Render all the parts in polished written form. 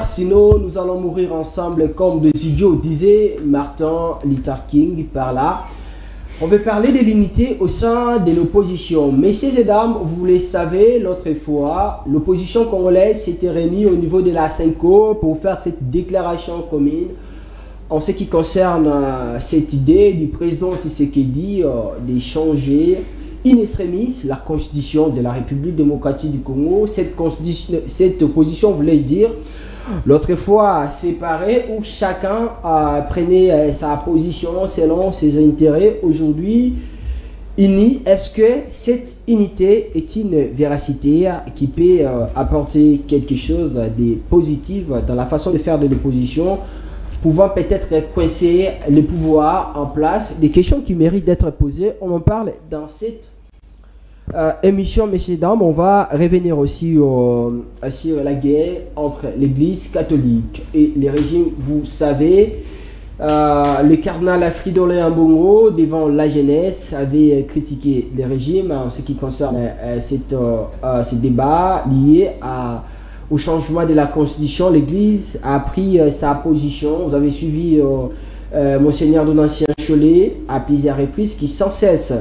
Sinon, nous allons mourir ensemble comme des idiots, disait Martin Luther King par là. On veut parler de l'unité au sein de l'opposition. Messieurs et dames, vous le savez, l'autre fois, l'opposition congolaise s'était réunie au niveau de la CENCO pour faire cette déclaration commune en ce qui concerne cette idée du président Tshisekedi de changer in extremis la constitution de la République démocratique du Congo. Cette opposition voulait dire l'autre fois séparé où chacun prenait sa position selon ses intérêts. Aujourd'hui, unis, est-ce que cette unité est une véracité qui peut apporter quelque chose de positif dans la façon de faire de l'opposition, pouvant peut-être coincer le pouvoir en place? Des questions qui méritent d'être posées. On en parle dans cette émission, messieurs et dames. On va revenir aussi sur la guerre entre l'église catholique et les régimes. Vous savez, le cardinal Fridolin Ambongo, devant la jeunesse, avait critiqué les régimes en ce qui concerne ce débat lié au changement de la constitution. L'église a pris sa position. Vous avez suivi Monseigneur Donatien Cholet à plusieurs reprises qui sans cesse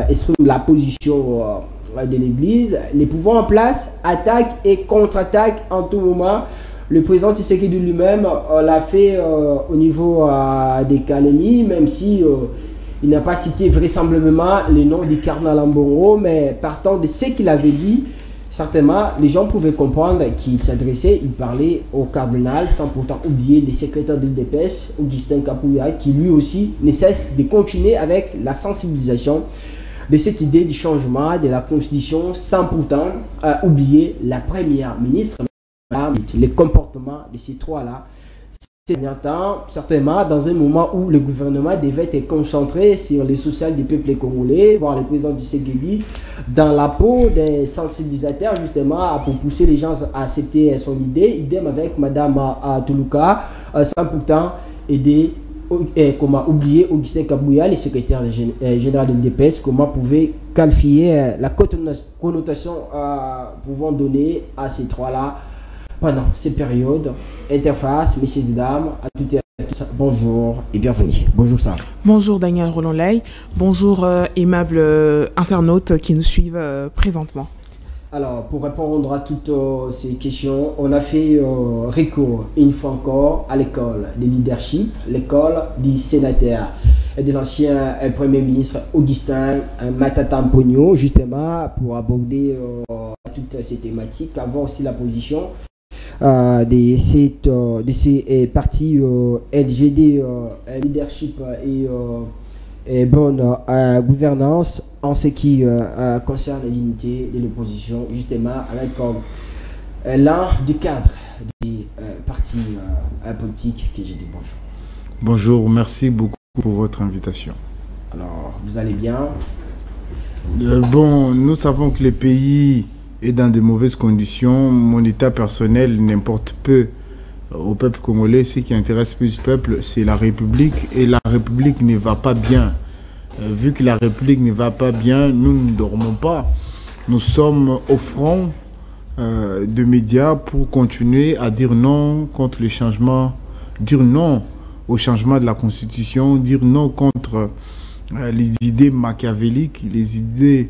exprime la position de l'église. Les pouvoirs en place attaquent et contre-attaquent en tout moment. Le président Tshisekedi lui-même l'a fait au niveau des calémies, même si il n'a pas cité vraisemblablement le nom du cardinal Ambongo, mais partant de ce qu'il avait dit, certainement, les gens pouvaient comprendre qu'il s'adressait, il parlait au cardinal sans pourtant oublier les secrétaires de l'UDPS, Augustin Kapouya, qui lui aussi ne cesse de continuer avec la sensibilisation de cette idée du changement de la constitution sans pourtant oublier la première ministre, les comportements de ces trois-là. C'est bien temps, certainement, dans un moment où le gouvernement devait être concentré sur les social du peuple congolais, voir le président Tshisekedi dans la peau des sensibilisateurs, justement, pour pousser les gens à accepter son idée. Idem avec Madame Toulouka, sans pourtant aider, comment oublier Augustin Kabouya, le secrétaire général de l'UDPS, comment pouvait qualifier la connotation pouvant donner à ces trois-là pendant ces périodes. Interface, messieurs et dames, à toutes et à tous, bonjour et bienvenue. Bonjour Sam. Bonjour Daniel Roland-Lay, bonjour aimables internautes qui nous suivent présentement. Alors, pour répondre à toutes ces questions, on a fait recours une fois encore à l'école de leadership, l'école du sénateur et de l'ancien Premier ministre Augustin Matata Mpogno, justement pour aborder toutes ces thématiques, avoir aussi la position de ces partis LGD, leadership et bonne gouvernance en ce qui concerne l'unité de l'opposition, justement avec l'un du cadre des partis politiques que j'ai dit bonjour. Bonjour, merci beaucoup pour votre invitation. Alors, vous allez bien? Bon, nous savons que le pays est dans de mauvaises conditions. Mon état personnel n'importe peu au peuple congolais. Ce qui intéresse plus le peuple, c'est la République. Et la République ne va pas bien. Vu que la République ne va pas bien, nous ne dormons pas. Nous sommes au front de médias pour continuer à dire non contre le changement, dire non au changement de la Constitution, dire non contre les idées machiavéliques, les idées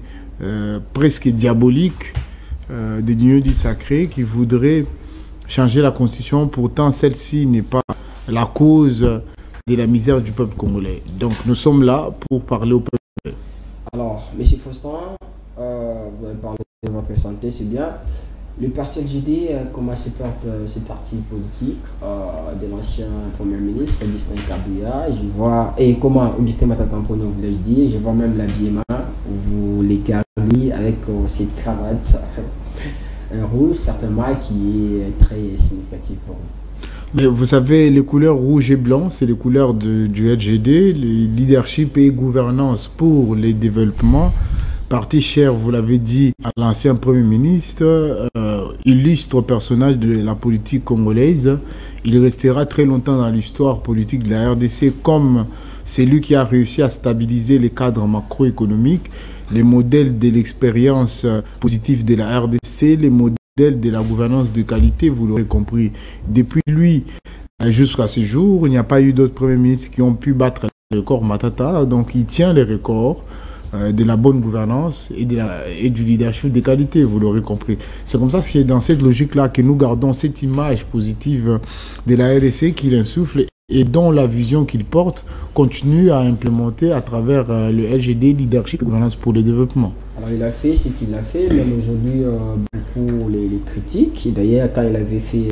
presque diaboliques de l'Union dite sacrée qui voudraient changer la Constitution. Pourtant, celle-ci n'est pas la cause de la misère du peuple congolais. Donc, nous sommes là pour parler au peuple congolais. Alors, M. Faustin, vous avez parlé de votre santé, c'est bien. Le parti LGD, comment se porte ce parti politique de l'ancien Premier ministre Augustin Kabouya, je vois, et comment Augustin Matata Mpogno vous l'avez dit, je vois même l'habillement, vous les garnis avec cette cravate rouge, certainement, qui est très significative pour vous. Mais vous savez, les couleurs rouge et blanc, c'est les couleurs du LGD, le leadership et gouvernance pour les développements. Parti cher, vous l'avez dit, à l'ancien Premier ministre, illustre personnage de la politique congolaise. Il restera très longtemps dans l'histoire politique de la RDC comme celui qui a réussi à stabiliser les cadres macroéconomiques, les modèles de l'expérience positive de la RDC, les modèles modèle de la gouvernance de qualité, vous l'aurez compris. Depuis lui, jusqu'à ce jour, il n'y a pas eu d'autres premiers ministres qui ont pu battre le record Matata. Donc il tient les records de la bonne gouvernance et du leadership de qualité, vous l'aurez compris. C'est comme ça, c'est dans cette logique-là que nous gardons cette image positive de la RDC qu'il insuffle et dont la vision qu'il porte continue à implémenter à travers le LGD, Leadership et Gouvernance pour le Développement. Alors il a fait ce qu'il a fait, même aujourd'hui beaucoup les critiques. D'ailleurs, quand il avait fait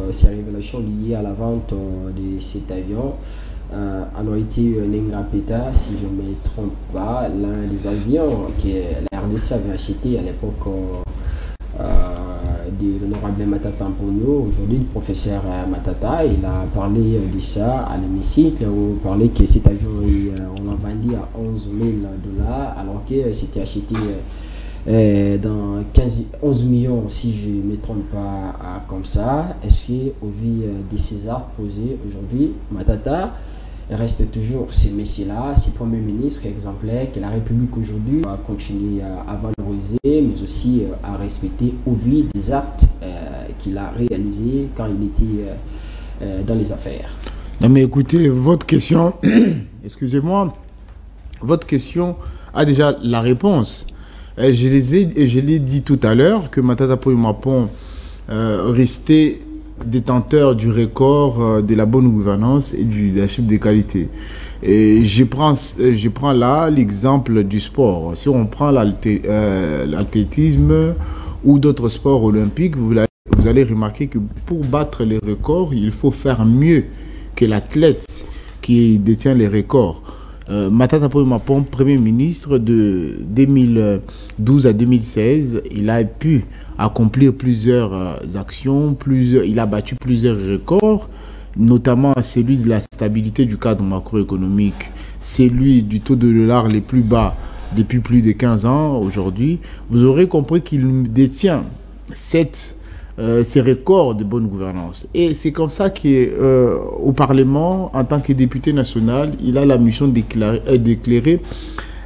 ses révélations liées à la vente de cet avion, Anoïti Nengapeta, si je ne me trompe pas, l'un des avions que la RDC avait acheté à l'époque de l'honorable Matata Mponyo, aujourd'hui le professeur Matata, il a parlé de ça à l'hémicycle, on parlait que cet avion, on l'a vendu à 11 000 $, alors que c'était acheté dans 11 millions, si je ne me trompe pas, comme ça. Est-ce qu'au vu de ces actes posés aujourd'hui, Matata reste toujours ce messieurs-là, ce premier ministre exemplaire que la République aujourd'hui va continuer à valoriser, mais aussi à respecter au vu des actes qu'il a réalisés quand il était dans les affaires. Non mais écoutez, votre question, excusez-moi, votre question a déjà la réponse. Je l'ai dit tout à l'heure que Matata Ponyo Mapon restait détenteur du record de la bonne gouvernance et du leadership de qualité. Et je prends là l'exemple du sport. Si on prend l'athlétisme ou d'autres sports olympiques, vous allez remarquer que pour battre les records, il faut faire mieux que l'athlète qui détient les records. Matata Ponyo Mapon, Premier ministre de 2012 à 2016, il a pu accomplir plusieurs actions, il a battu plusieurs records, notamment celui de la stabilité du cadre macroéconomique, celui du taux de dollar les plus bas depuis plus de 15 ans aujourd'hui. Vous aurez compris qu'il détient ces records de bonne gouvernance. Et c'est comme ça qu'au Parlement, en tant que député national, il a la mission d'éclairer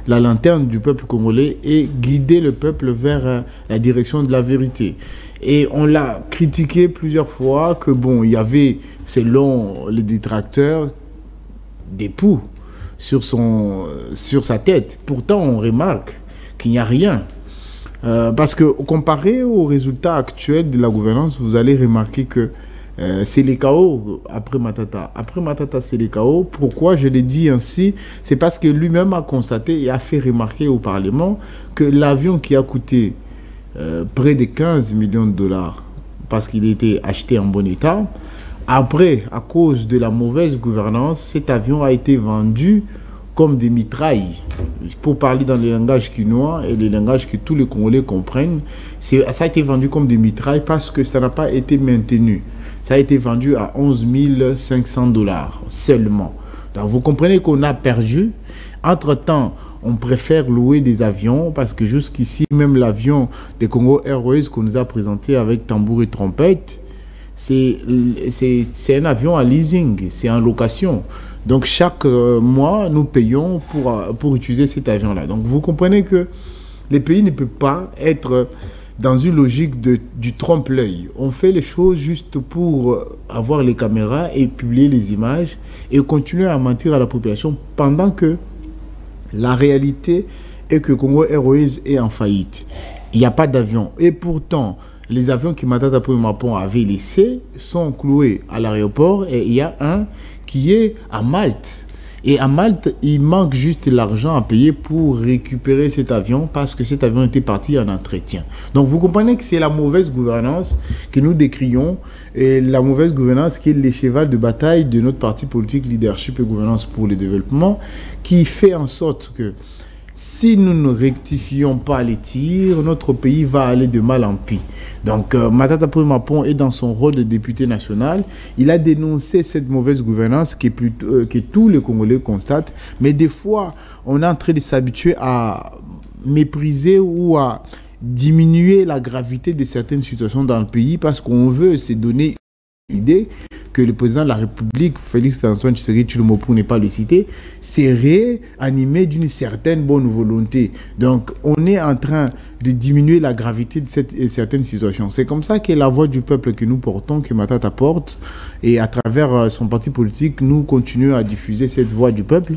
la lanterne du peuple congolais et guider le peuple vers la direction de la vérité. Et on l'a critiqué plusieurs fois que bon, il y avait, selon les détracteurs, des poux sur sa tête. Pourtant, on remarque qu'il n'y a rien. Parce que comparé aux résultats actuels de la gouvernance, vous allez remarquer que c'est les chaos après Matata. Après Matata, c'est les chaos. Pourquoi je l'ai dit ainsi? C'est parce que lui-même a constaté et a fait remarquer au Parlement que l'avion qui a coûté près de 15 millions de dollars parce qu'il était acheté en bon état, après, à cause de la mauvaise gouvernance, cet avion a été vendu comme des mitrailles. Pour parler dans le langage quinois et le langage que tous les Congolais comprennent, ça a été vendu comme des mitrailles parce que ça n'a pas été maintenu. Ça a été vendu à 11 500 $ seulement. Donc vous comprenez qu'on a perdu. Entre-temps, on préfère louer des avions parce que jusqu'ici, même l'avion des Congo Airways qu'on nous a présenté avec tambour et trompette, c'est un avion à leasing, c'est en location. Donc chaque mois, nous payons pour utiliser cet avion-là. Donc vous comprenez que les pays ne peuvent pas être dans une logique du trompe-l'œil. On fait les choses juste pour avoir les caméras et publier les images et continuer à mentir à la population pendant que la réalité est que Congo Airways est en faillite. Il n'y a pas d'avion. Et pourtant, les avions que Matata Ponyo Mapon avait laissés sont cloués à l'aéroport et il y a un qui est à Malte. Et à Malte, il manque juste l'argent à payer pour récupérer cet avion parce que cet avion était parti en entretien. Donc vous comprenez que c'est la mauvaise gouvernance que nous décrions et la mauvaise gouvernance qui est le cheval de bataille de notre parti politique Leadership et Gouvernance pour le Développement qui fait en sorte que si nous ne rectifions pas les tirs, notre pays va aller de mal en pis. Donc, Matata Ponyo Mapon est dans son rôle de député national. Il a dénoncé cette mauvaise gouvernance que tous les Congolais constatent. Mais des fois, on est en train de s'habituer à mépriser ou à diminuer la gravité de certaines situations dans le pays parce qu'on veut se donner une idée que le président de la République, Félix Antoine Tshisekedi Tshilombo, pour ne pas le citer, serait animé d'une certaine bonne volonté. Donc, on est en train de diminuer la gravité de certaines situations. C'est comme ça que la voix du peuple que nous portons, que Matata porte, et à travers son parti politique, nous continuons à diffuser cette voix du peuple,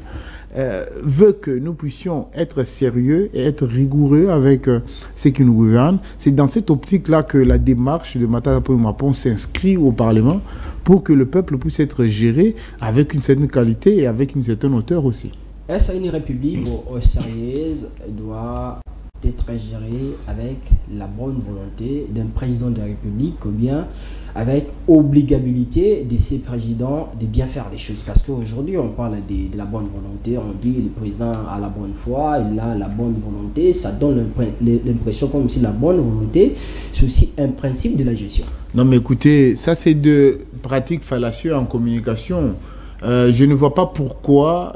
veut que nous puissions être sérieux et être rigoureux avec ceux qui nous gouvernent. C'est dans cette optique-là que la démarche de Matata Pongi s'inscrit au Parlement pour que le peuple puisse être géré avec une certaine qualité et avec une certaine hauteur aussi. Est-ce une république sérieuse doit être gérée avec la bonne volonté d'un président de la République ou bien avec obligabilité de ces présidents de bien faire les choses? Parce qu'aujourd'hui, on parle de la bonne volonté, on dit le président a la bonne foi, il a la bonne volonté, ça donne l'impression comme si la bonne volonté, c'est aussi un principe de la gestion. Non mais écoutez, ça c'est de pratiques fallacieuses en communication. Je ne vois pas pourquoi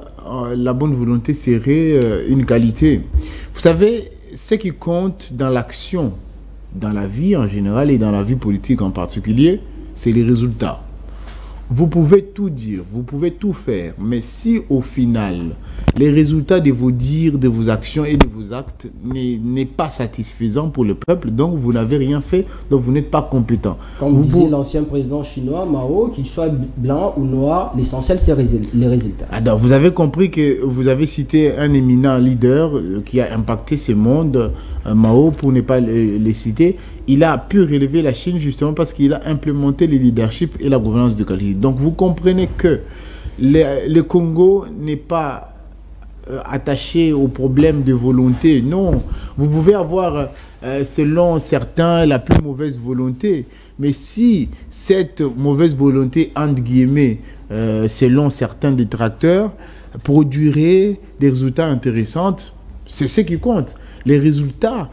la bonne volonté serait une qualité. Vous savez, ce qui compte dans l'action, dans la vie en général et dans la vie politique en particulier, c'est les résultats. Vous pouvez tout dire, vous pouvez tout faire, mais si au final, les résultats de vos dires, de vos actions et de vos actes n'est pas satisfaisant pour le peuple, donc vous n'avez rien fait, donc vous n'êtes pas compétent. Comme disait l'ancien président chinois Mao, qu'il soit blanc ou noir, l'essentiel c'est les résultats. Alors, vous avez compris que vous avez cité un éminent leader qui a impacté ce monde, Mao, pour ne pas le citer. Il a pu relever la Chine justement parce qu'il a implémenté le leadership et la gouvernance de qualité. Donc vous comprenez que le Congo n'est pas attaché au problème de volonté. Non, vous pouvez avoir, selon certains, la plus mauvaise volonté. Mais si cette mauvaise volonté, entre guillemets, selon certains détracteurs, produirait des résultats intéressants, c'est ce qui compte. Les résultats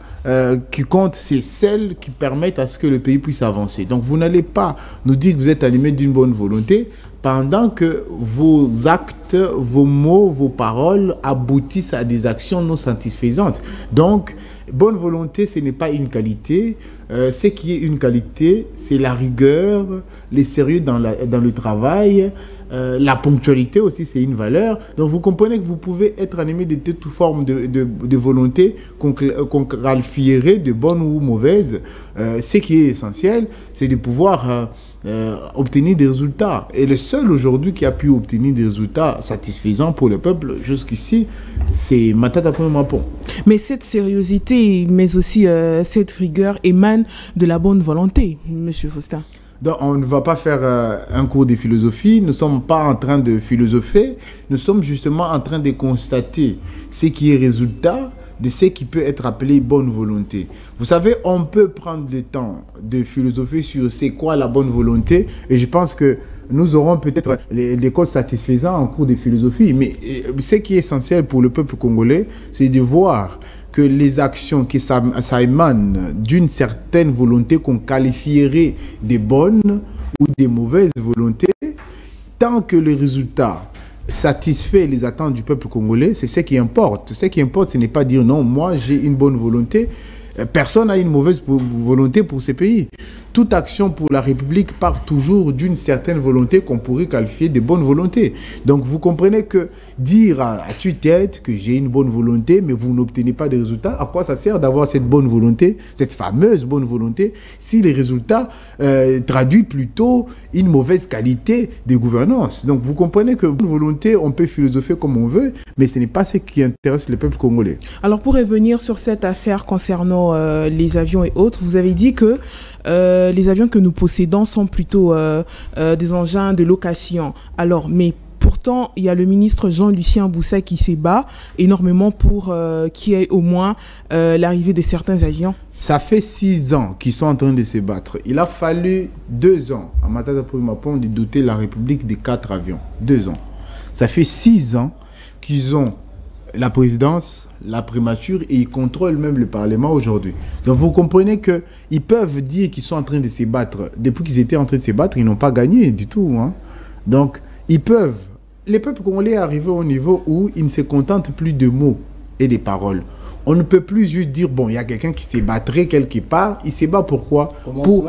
qui comptent, c'est celles qui permettent à ce que le pays puisse avancer. Donc, vous n'allez pas nous dire que vous êtes animé d'une bonne volonté pendant que vos actes, vos mots, vos paroles aboutissent à des actions non satisfaisantes. Donc, bonne volonté, ce n'est pas une qualité. Ce qui est une qualité, c'est la rigueur, le sérieux dans le travail. La ponctualité aussi, c'est une valeur. Donc, vous comprenez que vous pouvez être animé de toute forme de volonté qu'on qualifierait de bonne ou mauvaise. Ce qui est essentiel, c'est de pouvoir obtenir des résultats. Et le seul aujourd'hui qui a pu obtenir des résultats satisfaisants pour le peuple jusqu'ici, c'est Matata Pongi. Mais cette sérieuxité, mais aussi cette rigueur émane de la bonne volonté, Monsieur Faustin. Donc, on ne va pas faire un cours de philosophie, nous ne sommes pas en train de philosopher, nous sommes justement en train de constater ce qui est résultat de ce qui peut être appelé bonne volonté. Vous savez, on peut prendre le temps de philosopher sur c'est quoi la bonne volonté, et je pense que nous aurons peut-être les codes satisfaisants en cours de philosophie, mais ce qui est essentiel pour le peuple congolais, c'est de voir que les actions, que ça émane d'une certaine volonté qu'on qualifierait de bonnes ou de mauvaises volontés, tant que le résultat satisfait les attentes du peuple congolais, c'est ce qui importe. Ce qui importe, ce n'est pas dire non, moi j'ai une bonne volonté. Personne n'a une mauvaise volonté pour ce pays. Toute action pour la République part toujours d'une certaine volonté qu'on pourrait qualifier de bonne volonté. Donc vous comprenez que dire à tue-tête que j'ai une bonne volonté, mais vous n'obtenez pas de résultats, à quoi ça sert d'avoir cette bonne volonté, cette fameuse bonne volonté, si les résultats traduisent plutôt une mauvaise qualité de gouvernance. Donc vous comprenez que bonne volonté, on peut philosopher comme on veut, mais ce n'est pas ce qui intéresse le peuple congolais. Alors pour revenir sur cette affaire concernant les avions et autres, vous avez dit que les avions que nous possédons sont plutôt des engins de location. Alors, mais pourtant, il y a le ministre Jean-Lucien Bousset qui se bat énormément pour qu'il y ait au moins l'arrivée de certains avions. Ça fait 6 ans qu'ils sont en train de se battre. Il a fallu 2 ans à Matata Pongi de doter la République de 4 avions. 2 ans. Ça fait 6 ans qu'ils ont la présidence, la primature, et ils contrôlent même le Parlement aujourd'hui. Donc vous comprenez qu'ils peuvent dire qu'ils sont en train de se battre. Depuis qu'ils étaient en train de se battre, ils n'ont pas gagné du tout. Hein. Donc ils peuvent. Le peuple congolais est arrivé au niveau où il ne se contente plus de mots et des paroles. On ne peut plus juste dire, bon, il y a quelqu'un qui s'est battu quelque part. Il s'est battu pourquoi?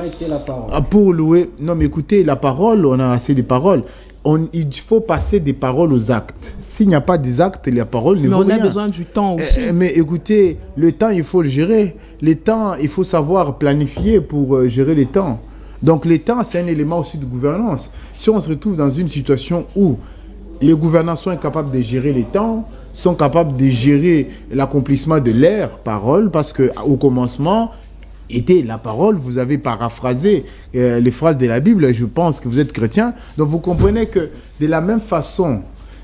Était la parole. Pour louer. Non, mais écoutez, la parole, on a assez de paroles. Il faut passer des paroles aux actes. S'il n'y a pas des actes, la parole ne vaut rien. Mais on a besoin du temps aussi. Mais écoutez, le temps, il faut le gérer. Le temps, il faut savoir planifier pour gérer le temps. Donc, le temps, c'est un élément aussi de gouvernance. Si on se retrouve dans une situation où les gouvernants sont incapables de gérer le temps, sont capables de gérer l'accomplissement de leur parole, parce qu'au commencement était la parole, vous avez paraphrasé les phrases de la Bible, je pense que vous êtes chrétien, donc vous comprenez que de la même façon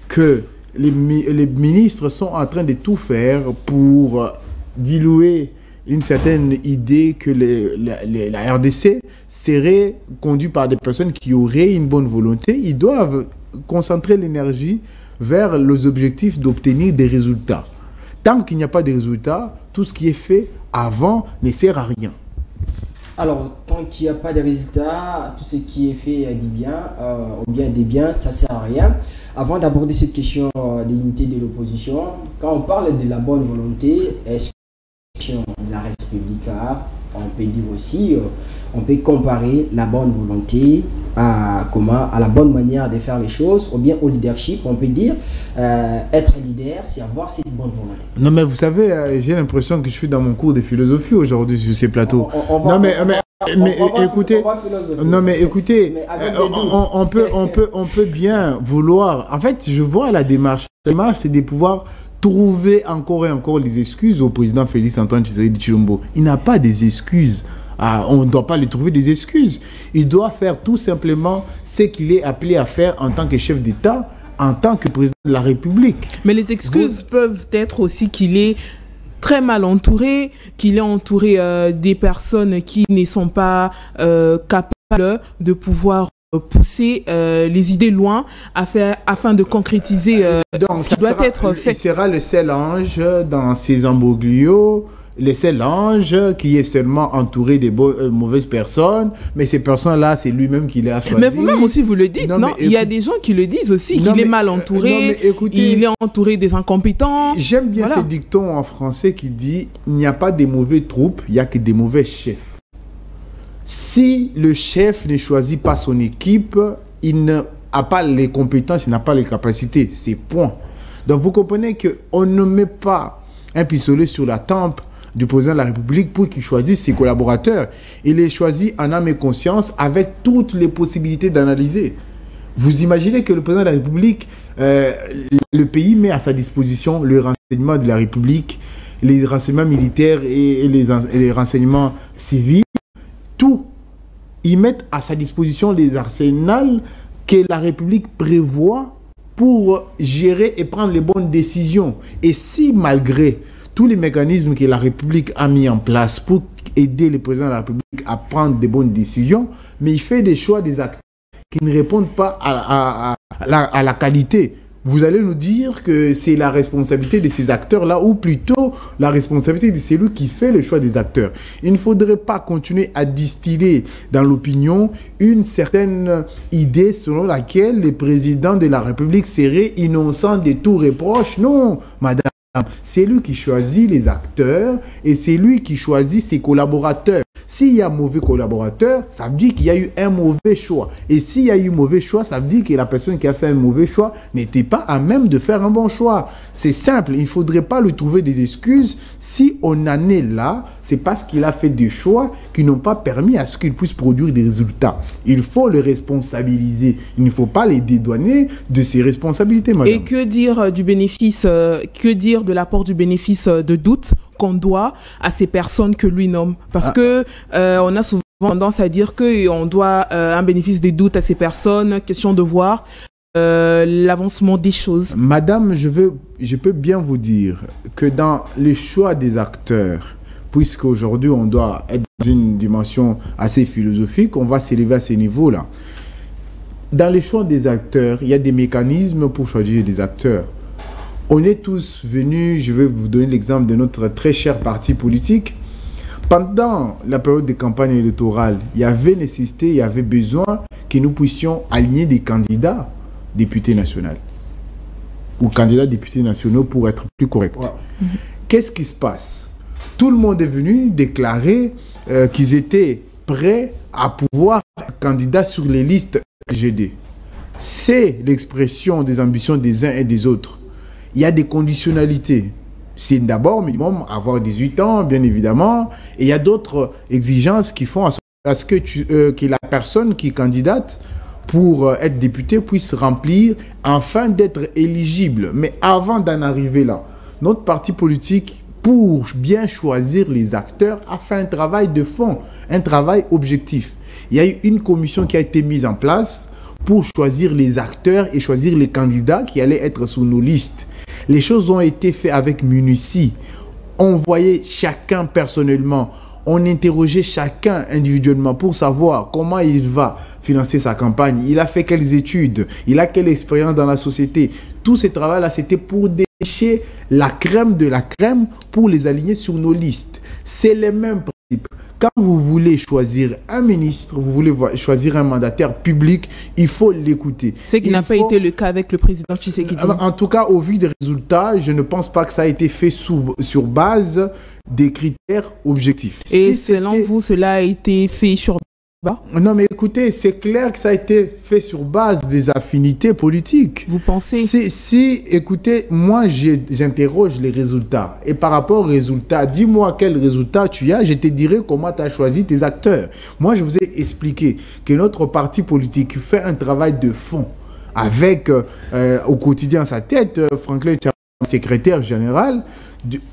que les ministres sont en train de tout faire pour diluer une certaine idée que la RDC serait conduite par des personnes qui auraient une bonne volonté, ils doivent concentrer l'énergie vers les objectifs d'obtenir des résultats. Tant qu'il n'y a pas de résultats, tout ce qui est fait avant ne sert à rien. Alors, tant qu'il n'y a pas de résultats, tout ce qui est fait dit bien, ou bien dit bien, ça ne sert à rien. Avant d'aborder cette question de l'unité de l'opposition, quand on parle de la bonne volonté, est-ce que la Respublica, on peut dire aussi, on peut comparer la bonne volonté à la bonne manière de faire les choses, ou bien au leadership, on peut dire, être leader, c'est avoir cette bonne volonté. Non, mais vous savez, j'ai l'impression que je suis dans mon cours de philosophie aujourd'hui sur ces plateaux. Écoutez, on peut bien vouloir. En fait, je vois la démarche. La démarche, c'est de pouvoir trouver encore et encore les excuses au président Félix Antoine Tshisekedi Tshilombo. Il n'a pas des excuses. On ne doit pas lui trouver des excuses. Il doit faire tout simplement ce qu'il est appelé à faire en tant que chef d'État, en tant que président de la République. Mais les excuses peuvent être aussi qu'il est très mal entouré, qu'il est entouré des personnes qui ne sont pas capables de pouvoir pousser les idées loin afin de concrétiser donc, ce qui doit être fait. Il sera le seul ange dans ses embroglios, le seul ange qui est seulement entouré de mauvaises personnes, mais ces personnes-là, c'est lui-même qui les a choisies. Mais vous-même aussi, vous le dites, non? Il y a des gens qui le disent aussi, qu'il est mal entouré, il est entouré des incompétents. J'aime bien ce dicton en français qui dit « Il n'y a pas de mauvais troupes, il n'y a que des mauvais chefs ». Si le chef ne choisit pas son équipe, il n'a pas les compétences, il n'a pas les capacités, c'est point. Donc vous comprenez qu'on ne met pas un pistolet sur la tempe du président de la République pour qu'il choisisse ses collaborateurs. Il les choisit en âme et conscience avec toutes les possibilités d'analyser. Vous imaginez que le président de la République, le pays met à sa disposition le renseignement de la République, les renseignements militaires et les renseignements civils, tout. Ils mettent à sa disposition les arsenals que la République prévoit pour gérer et prendre les bonnes décisions. Et si malgré tous les mécanismes que la République a mis en place pour aider le président de la République à prendre des bonnes décisions, mais il fait des choix des acteurs qui ne répondent pas à la qualité. Vous allez nous dire que c'est la responsabilité de ces acteurs-là, ou plutôt la responsabilité de celui qui fait le choix des acteurs. Il ne faudrait pas continuer à distiller dans l'opinion une certaine idée selon laquelle le président de la République serait innocent de tout reproche. Non, madame. C'est lui qui choisit les acteurs et c'est lui qui choisit ses collaborateurs. S'il y a un mauvais collaborateur, ça veut dire qu'il y a eu un mauvais choix. Et s'il y a eu un mauvais choix, ça veut dire que la personne qui a fait un mauvais choix n'était pas à même de faire un bon choix. C'est simple, il ne faudrait pas lui trouver des excuses. Si on en est là, c'est parce qu'il a fait des choix qui n'ont pas permis à ce qu'il puisse produire des résultats. Il faut le responsabiliser. Il ne faut pas les dédouaner de ses responsabilités, madame. Et que dire du bénéfice, que dire de l'apport du bénéfice de doute qu'on doit à ces personnes que lui nomme? Parce que on a souvent tendance à dire qu'on doit un bénéfice de doute à ces personnes, question de voir l'avancement des choses. Madame, je peux bien vous dire que dans les choix des acteurs, puisque aujourd'hui on doit être dans une dimension assez philosophique, on va s'élever à ces niveaux-là. Dans les choix des acteurs, il y a des mécanismes pour choisir des acteurs. On est tous venus, je vais vous donner l'exemple de notre très cher parti politique. Pendant la période de campagne électorale, il y avait nécessité, il y avait besoin que nous puissions aligner des candidats députés nationaux. Ou candidats députés nationaux pour être plus correct. Wow. qu'est-ce qui se passe? Tout le monde est venu déclarer qu'ils étaient prêts à pouvoir être candidats sur les listes LGD. C'est l'expression des ambitions des uns et des autres. Il y a des conditionnalités. C'est d'abord minimum avoir 18 ans, bien évidemment, et il y a d'autres exigences qui font à ce que la personne qui est candidate pour être député puisse remplir afin d'être éligible. Mais avant d'en arriver là, notre parti politique, pour bien choisir les acteurs, a fait un travail de fond, un travail objectif. Il y a eu une commission qui a été mise en place pour choisir les acteurs et choisir les candidats qui allaient être sur nos listes. Les choses ont été faites avec minutie. On voyait chacun personnellement, on interrogeait chacun individuellement pour savoir comment il va financer sa campagne. Il a fait quelles études, il a quelle expérience dans la société. Tout ce travail-là, c'était pour dénicher la crème de la crème pour les aligner sur nos listes. C'est le même principe. Quand vous voulez choisir un ministre, vous voulez choisir un mandataire public, il faut l'écouter. Ce qui n'a pas été le cas avec le président Tshisekedi. En tout cas, au vu des résultats, je ne pense pas que ça a été fait sur base des critères objectifs. Et selon vous, cela a été fait sur Non, mais écoutez, c'est clair que ça a été fait sur base des affinités politiques. Vous pensez? Écoutez, moi, j'interroge les résultats. Et par rapport aux résultats, dis-moi quel résultat tu as, je te dirai comment tu as choisi tes acteurs. Moi, je vous ai expliqué que notre parti politique fait un travail de fond avec, au quotidien, sa tête, Franklin Tchiani, secrétaire général,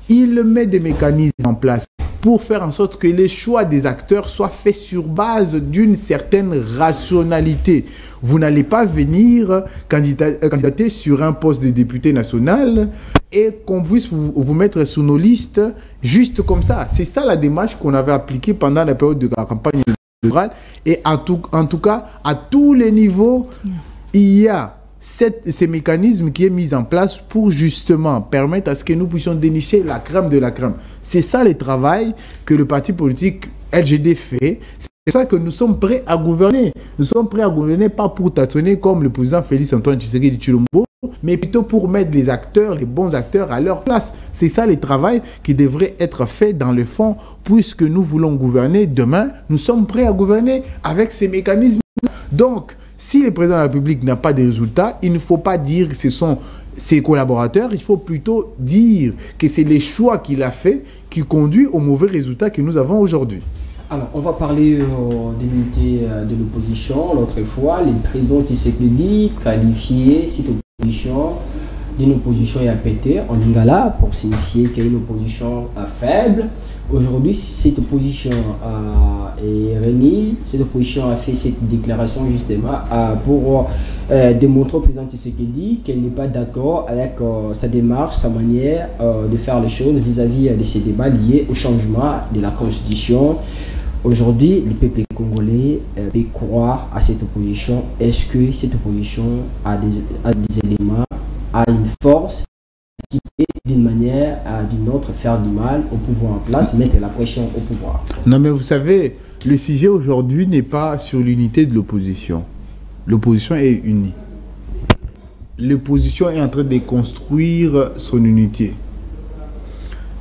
il met des mécanismes en place pour faire en sorte que les choix des acteurs soient faits sur base d'une certaine rationalité. Vous n'allez pas venir candidater sur un poste de député national et qu'on puisse vous mettre sur nos listes juste comme ça. C'est ça la démarche qu'on avait appliquée pendant la période de la campagne électorale. Et en tout cas, à tous les niveaux, il y a ces mécanismes qui est mis en place pour justement permettre à ce que nous puissions dénicher la crème de la crème. C'est ça le travail que le parti politique LGD fait. C'est ça que nous sommes prêts à gouverner. Nous sommes prêts à gouverner pas pour tâtonner comme le président Félix Antoine Tshisekedi Tshilombo, mais plutôt pour mettre les acteurs, les bons acteurs à leur place. C'est ça le travail qui devrait être fait dans le fond, puisque nous voulons gouverner demain. Nous sommes prêts à gouverner avec ces mécanismes. Donc, si le président de la République n'a pas de résultats, il ne faut pas dire que ce sont ses collaborateurs, il faut plutôt dire que c'est les choix qu'il a fait qui conduisent aux mauvais résultats que nous avons aujourd'hui. Alors, on va parler des unités de l'opposition. L'autre fois, le président Tshisekedi qualifiait cette opposition d'une opposition APT en lingala pour signifier qu'il y a une opposition faible. Aujourd'hui, cette opposition est réunie. Cette opposition a fait cette déclaration justement pour démontrer au président Tshisekedi qu'elle n'est pas d'accord avec sa démarche, sa manière de faire les choses vis-à-vis de ces débats liés au changement de la Constitution. Aujourd'hui, le peuple congolais peut croire à cette opposition. Est-ce que cette opposition a des éléments, a une force qui peut d'une manière d'une autre faire du mal au pouvoir en place, mettre la pression au pouvoir? Non, mais vous savez, le sujet aujourd'hui n'est pas sur l'unité de l'opposition. L'opposition est unie. L'opposition est en train de construire son unité.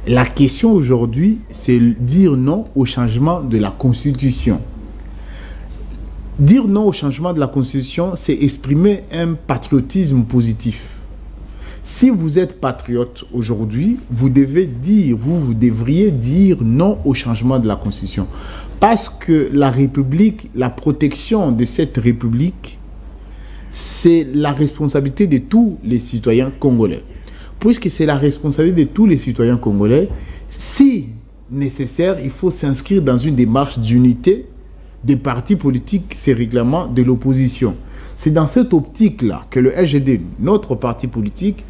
La question aujourd'hui, c'est dire non au changement de la Constitution. Dire non au changement de la Constitution, c'est exprimer un patriotisme positif. Si vous êtes patriote aujourd'hui, vous devriez dire non au changement de la Constitution. Parce que la République, la protection de cette République, c'est la responsabilité de tous les citoyens congolais. Puisque c'est la responsabilité de tous les citoyens congolais, si nécessaire, il faut s'inscrire dans une démarche d'unité des partis politiques, ces règlements de l'opposition. C'est dans cette optique-là que le LGD, notre parti politique,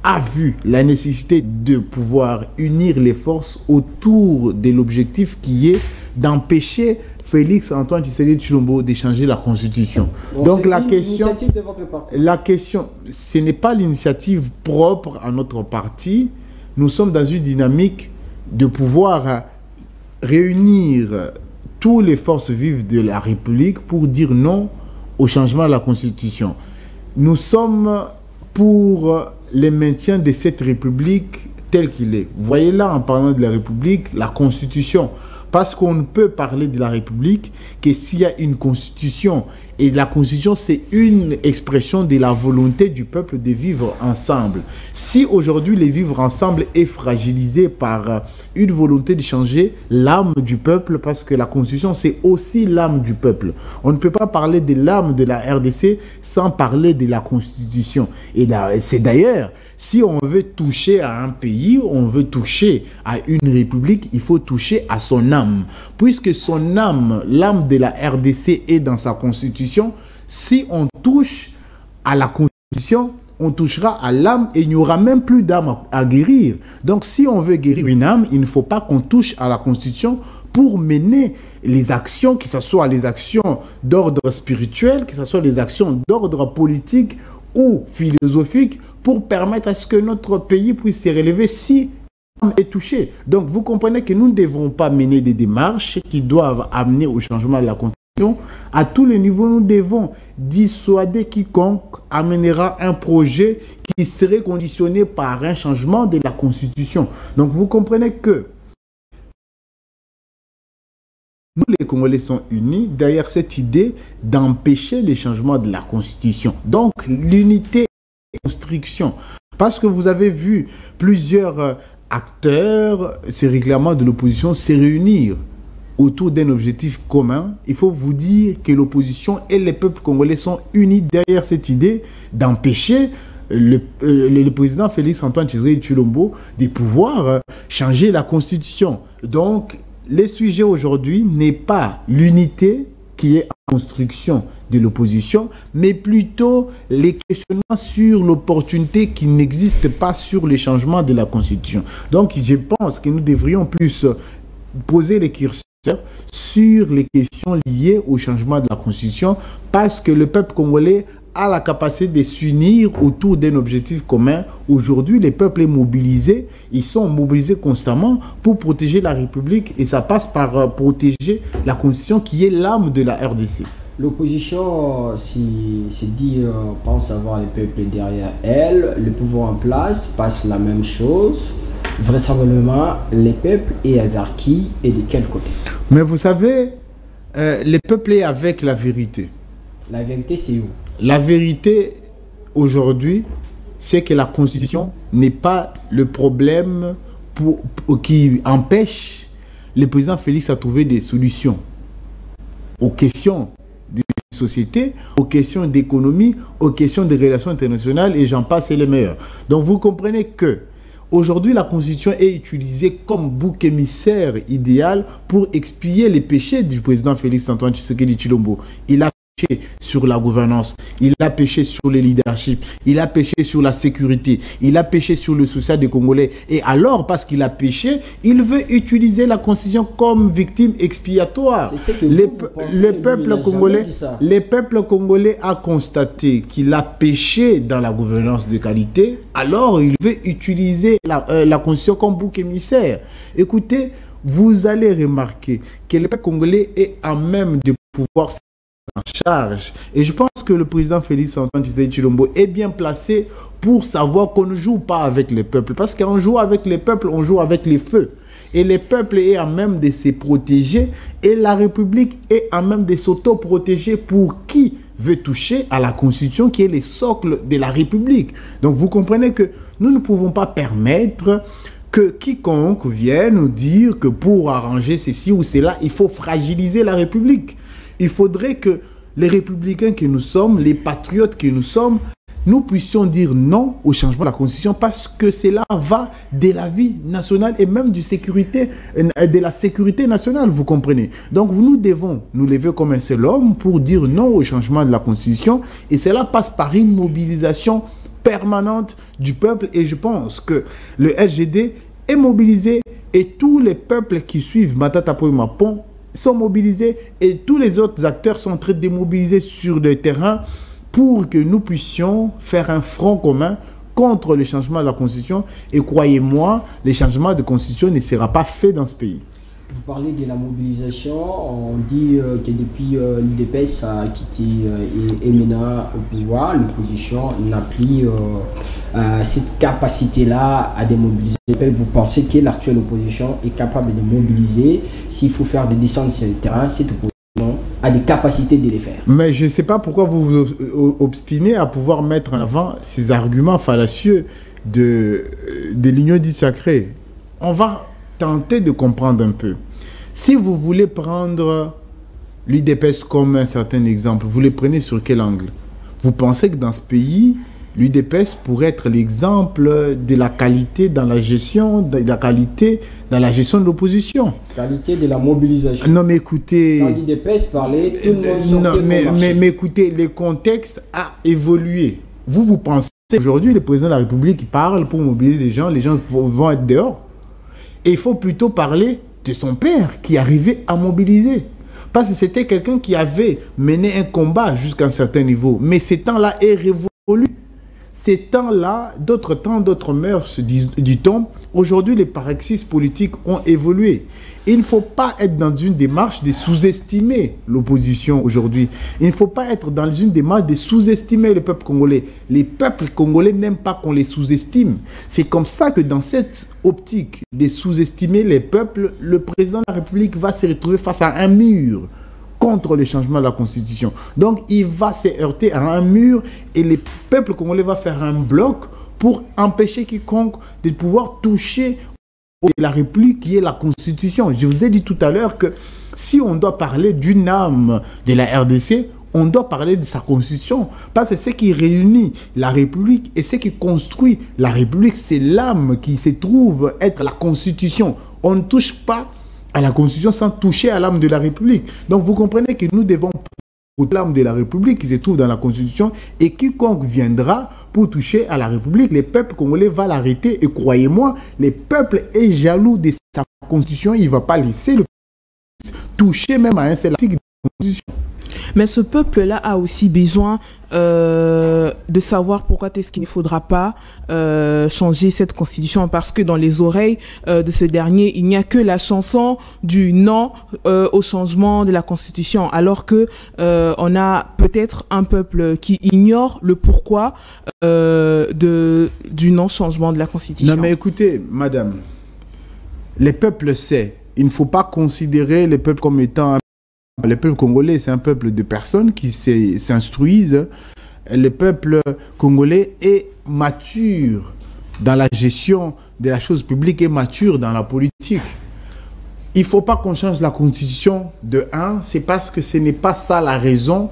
a vu la nécessité de pouvoir unir les forces autour de l'objectif qui est d'empêcher Félix Antoine Tshisekedi Tshilombo d'échanger la Constitution. Donc la question, ce n'est pas l'initiative propre à notre parti. Nous sommes dans une dynamique de pouvoir réunir toutes les forces vives de la République pour dire non au changement de la Constitution. Nous sommes pour le maintien de cette République tel qu'il est. Vous voyez là, en parlant de la République, la Constitution. Parce qu'on ne peut parler de la République que s'il y a une Constitution. Et la Constitution, c'est une expression de la volonté du peuple de vivre ensemble. Si aujourd'hui, le vivre ensemble est fragilisé par une volonté de changer l'âme du peuple, parce que la Constitution, c'est aussi l'âme du peuple. On ne peut pas parler de l'âme de la RDC sans parler de la Constitution. Et c'est d'ailleurs... Si on veut toucher à un pays, on veut toucher à une république, il faut toucher à son âme. Puisque son âme, l'âme de la RDC est dans sa constitution, si on touche à la constitution, on touchera à l'âme et il n'y aura même plus d'âme à guérir. Donc si on veut guérir une âme, il ne faut pas qu'on touche à la constitution pour mener les actions, que ce soit les actions d'ordre spirituel, que ce soit les actions d'ordre politique ou philosophique, pour permettre à ce que notre pays puisse se relever si l'âme est touchée. Donc vous comprenez que nous ne devons pas mener des démarches qui doivent amener au changement de la Constitution. À tous les niveaux, nous devons dissuader quiconque amènera un projet qui serait conditionné par un changement de la Constitution. Donc vous comprenez que nous, les Congolais, sont unis derrière cette idée d'empêcher les changements de la Constitution. Donc l'unité construction. Parce que vous avez vu plusieurs acteurs, c'est régulièrement de l'opposition, se réunir autour d'un objectif commun. Il faut vous dire que l'opposition et les peuples congolais sont unis derrière cette idée d'empêcher le président Félix Antoine Tshisekedi Tshilombo de pouvoir changer la Constitution. Donc, le sujet aujourd'hui n'est pas l'unité qui est en construction de l'opposition, mais plutôt les questionnements sur l'opportunité qui n'existe pas sur les changements de la Constitution. Donc, je pense que nous devrions plus poser les curseurs sur les questions liées au changement de la Constitution, parce que le peuple congolais a la capacité de s'unir autour d'un objectif commun. Aujourd'hui, le peuple est mobilisé, ils sont mobilisés constamment pour protéger la République, et ça passe par protéger la Constitution qui est l'âme de la RDC. L'opposition, si dit, pense avoir le peuple derrière elle, le pouvoir en place passe la même chose. Vraisemblablement, le peuple est avec qui et de quel côté? Mais vous savez, le peuple est avec la vérité. La vérité, c'est où? La vérité, aujourd'hui, c'est que la Constitution n'est pas le problème qui empêche le président Félix à trouver des solutions aux questions de société, aux questions d'économie, aux questions de relations internationales, et j'en passe, c'est les meilleurs. Donc vous comprenez que aujourd'hui, la Constitution est utilisée comme bouc émissaire idéal pour expier les péchés du président Félix Antoine Tshisekedi Tshilombo. Il a péché sur la gouvernance, il a péché sur le leadership, il a péché sur la sécurité, il a péché sur le social des Congolais. Et alors, parce qu'il a péché, il veut utiliser la Constitution comme victime expiatoire. Le peuple congolais a constaté qu'il a péché dans la gouvernance de qualité, alors il veut utiliser la Constitution comme bouc émissaire. Écoutez, vous allez remarquer que le peuple congolais est à même de pouvoir en charge. Et je pense que le président Félix Antoine Tshisekedi Tshilombo est bien placé pour savoir qu'on ne joue pas avec les peuples. Parce qu'on joue avec les peuples, on joue avec les feux. Et le peuple est à même de se protéger et la République est à même de s'auto-protéger pour qui veut toucher à la Constitution qui est le socle de la République. Donc vous comprenez que nous ne pouvons pas permettre que quiconque vienne nous dire que pour arranger ceci ou cela, il faut fragiliser la République. Il faudrait que les républicains que nous sommes, les patriotes que nous sommes, nous puissions dire non au changement de la Constitution, parce que cela va de la vie nationale et même de la sécurité nationale, vous comprenez. Donc nous devons nous lever comme un seul homme pour dire non au changement de la Constitution, et cela passe par une mobilisation permanente du peuple, et je pense que le SGD est mobilisé et tous les peuples qui suivent Matata Ponyo Mapon sont mobilisés et tous les autres acteurs sont en train de démobiliser sur le terrain pour que nous puissions faire un front commun contre le changement de la Constitution. Et croyez-moi, le changement de Constitution ne sera pas fait dans ce pays. Vous parlez de la mobilisation, on dit que depuis l'UDPS a quitté et maintenant au pouvoir, l'opposition n'a plus cette capacité-là à démobiliser. Vous pensez que l'actuelle opposition est capable de mobiliser, s'il faut faire des descentes sur le terrain, cette opposition a des capacités de les faire? Mais je ne sais pas pourquoi vous vous obstinez à pouvoir mettre en avant ces arguments fallacieux de l'union dite sacrée. On va tenter de comprendre un peu. Si vous voulez prendre l'UDPS comme un certain exemple, vous le prenez sur quel angle? Vous pensez que dans ce pays, l'UDPS pourrait être l'exemple de la qualité dans la gestion, de la qualité dans la gestion de l'opposition? Qualité de la mobilisation. Non mais écoutez... Quand l'UDPS parlait, tout le monde sortait mais écoutez, le contexte a évolué. Vous pensez aujourd'hui, le président de la République parle pour mobiliser les gens vont être dehors. Et il faut plutôt parler de son père qui arrivait à mobiliser. Parce que c'était quelqu'un qui avait mené un combat jusqu'à un certain niveau. Mais ces temps-là est révolu. Ces temps-là, d'autres temps, d'autres mœurs, dit-on. Aujourd'hui, les paraxes politiques ont évolué. Il ne faut pas être dans une démarche de sous-estimer l'opposition aujourd'hui. Il ne faut pas être dans une démarche de sous-estimer le peuple congolais. Les peuples congolais n'aiment pas qu'on les sous-estime. C'est comme ça que dans cette optique de sous-estimer les peuples, le président de la République va se retrouver face à un mur contre le changement de la Constitution. Donc, il va se heurter à un mur et le peuple congolais va faire un bloc pour empêcher quiconque de pouvoir toucher la République qui est la Constitution. Je vous ai dit tout à l'heure que si on doit parler d'une âme de la RDC, on doit parler de sa Constitution. Parce que ce qui réunit la République et ce qui construit la République, c'est l'âme qui se trouve être la Constitution. On ne touche pas à la Constitution sans toucher à l'âme de la République. Donc vous comprenez que nous devons l'âme de la République qui se trouve dans la Constitution et quiconque viendra pour toucher à la République, les peuples congolais vont l'arrêter et croyez-moi, le peuple est jaloux de sa Constitution, il ne va pas laisser le toucher même à un seul article de la Constitution. Mais ce peuple-là a aussi besoin de savoir pourquoi est-ce qu'il ne faudra pas changer cette constitution. Parce que dans les oreilles de ce dernier, il n'y a que la chanson du non au changement de la constitution. Alors que on a peut-être un peuple qui ignore le pourquoi du non-changement de la constitution. Non mais écoutez, madame, le peuple sait. Il ne faut pas considérer le peuple comme étant... Le peuple congolais, c'est un peuple de personnes qui s'instruisent. Le peuple congolais est mature dans la gestion de la chose publique et mature dans la politique. Il ne faut pas qu'on change la constitution de 1, c'est parce que ce n'est pas ça la raison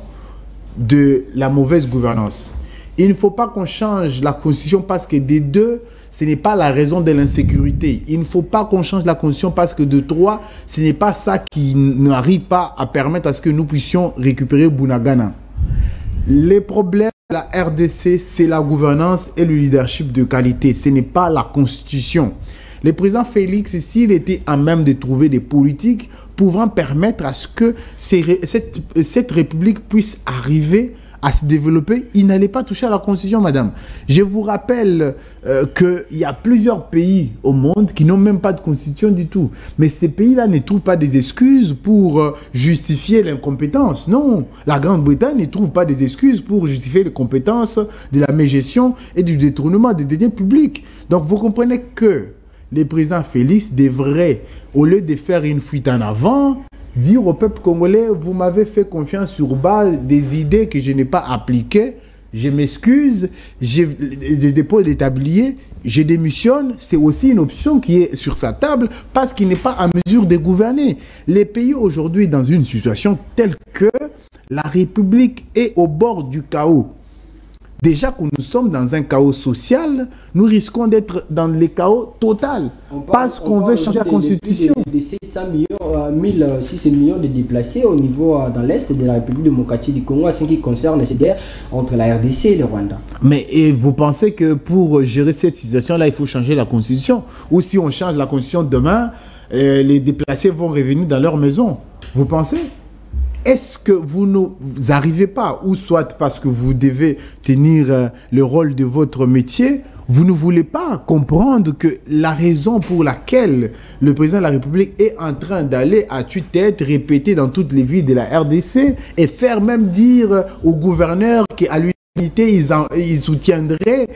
de la mauvaise gouvernance. Il ne faut pas qu'on change la constitution parce que des 2, ce n'est pas la raison de l'insécurité. Il ne faut pas qu'on change la constitution parce que de 3, ce n'est pas ça qui n'arrive pas à permettre à ce que nous puissions récupérer Bunagana. Les problèmes de la RDC, c'est la gouvernance et le leadership de qualité. Ce n'est pas la constitution. Le président Félix, s'il était à même de trouver des politiques pouvant permettre à ce que cette république puisse arriver à se développer, il n'allait pas toucher à la constitution, madame. Je vous rappelle qu'il y a plusieurs pays au monde qui n'ont même pas de constitution du tout. Mais ces pays-là ne trouvent pas des excuses pour justifier l'incompétence. Non, la Grande-Bretagne ne trouve pas des excuses pour justifier les compétences de la mégestion et du détournement des deniers publics. Donc vous comprenez que le président Félix devrait, au lieu de faire une fuite en avant, dire au peuple congolais, vous m'avez fait confiance sur base des idées que je n'ai pas appliquées, je m'excuse, je dépose les tabliers, je démissionne. C'est aussi une option qui est sur sa table parce qu'il n'est pas en mesure de gouverner. Les pays aujourd'hui dans une situation telle que la République est au bord du chaos. Déjà que nous sommes dans un chaos social, nous risquons d'être dans le chaos total parce qu'on veut changer la constitution. Des 700 millions, 600 millions de déplacés au niveau dans l'est de la République démocratique du Congo, en ce qui concerne ces guerres entre la RDC et le Rwanda. Mais et vous pensez que pour gérer cette situation-là, il faut changer la constitution? Ou si on change la constitution demain, les déplacés vont revenir dans leur maison? Vous pensez? Est-ce que vous n'arrivez pas, ou soit parce que vous devez tenir le rôle de votre métier, vous ne voulez pas comprendre que la raison pour laquelle le président de la République est en train d'aller à tue-tête, répéter dans toutes les villes de la RDC et faire même dire au gouverneur qu'à l'unité, ils soutiendraient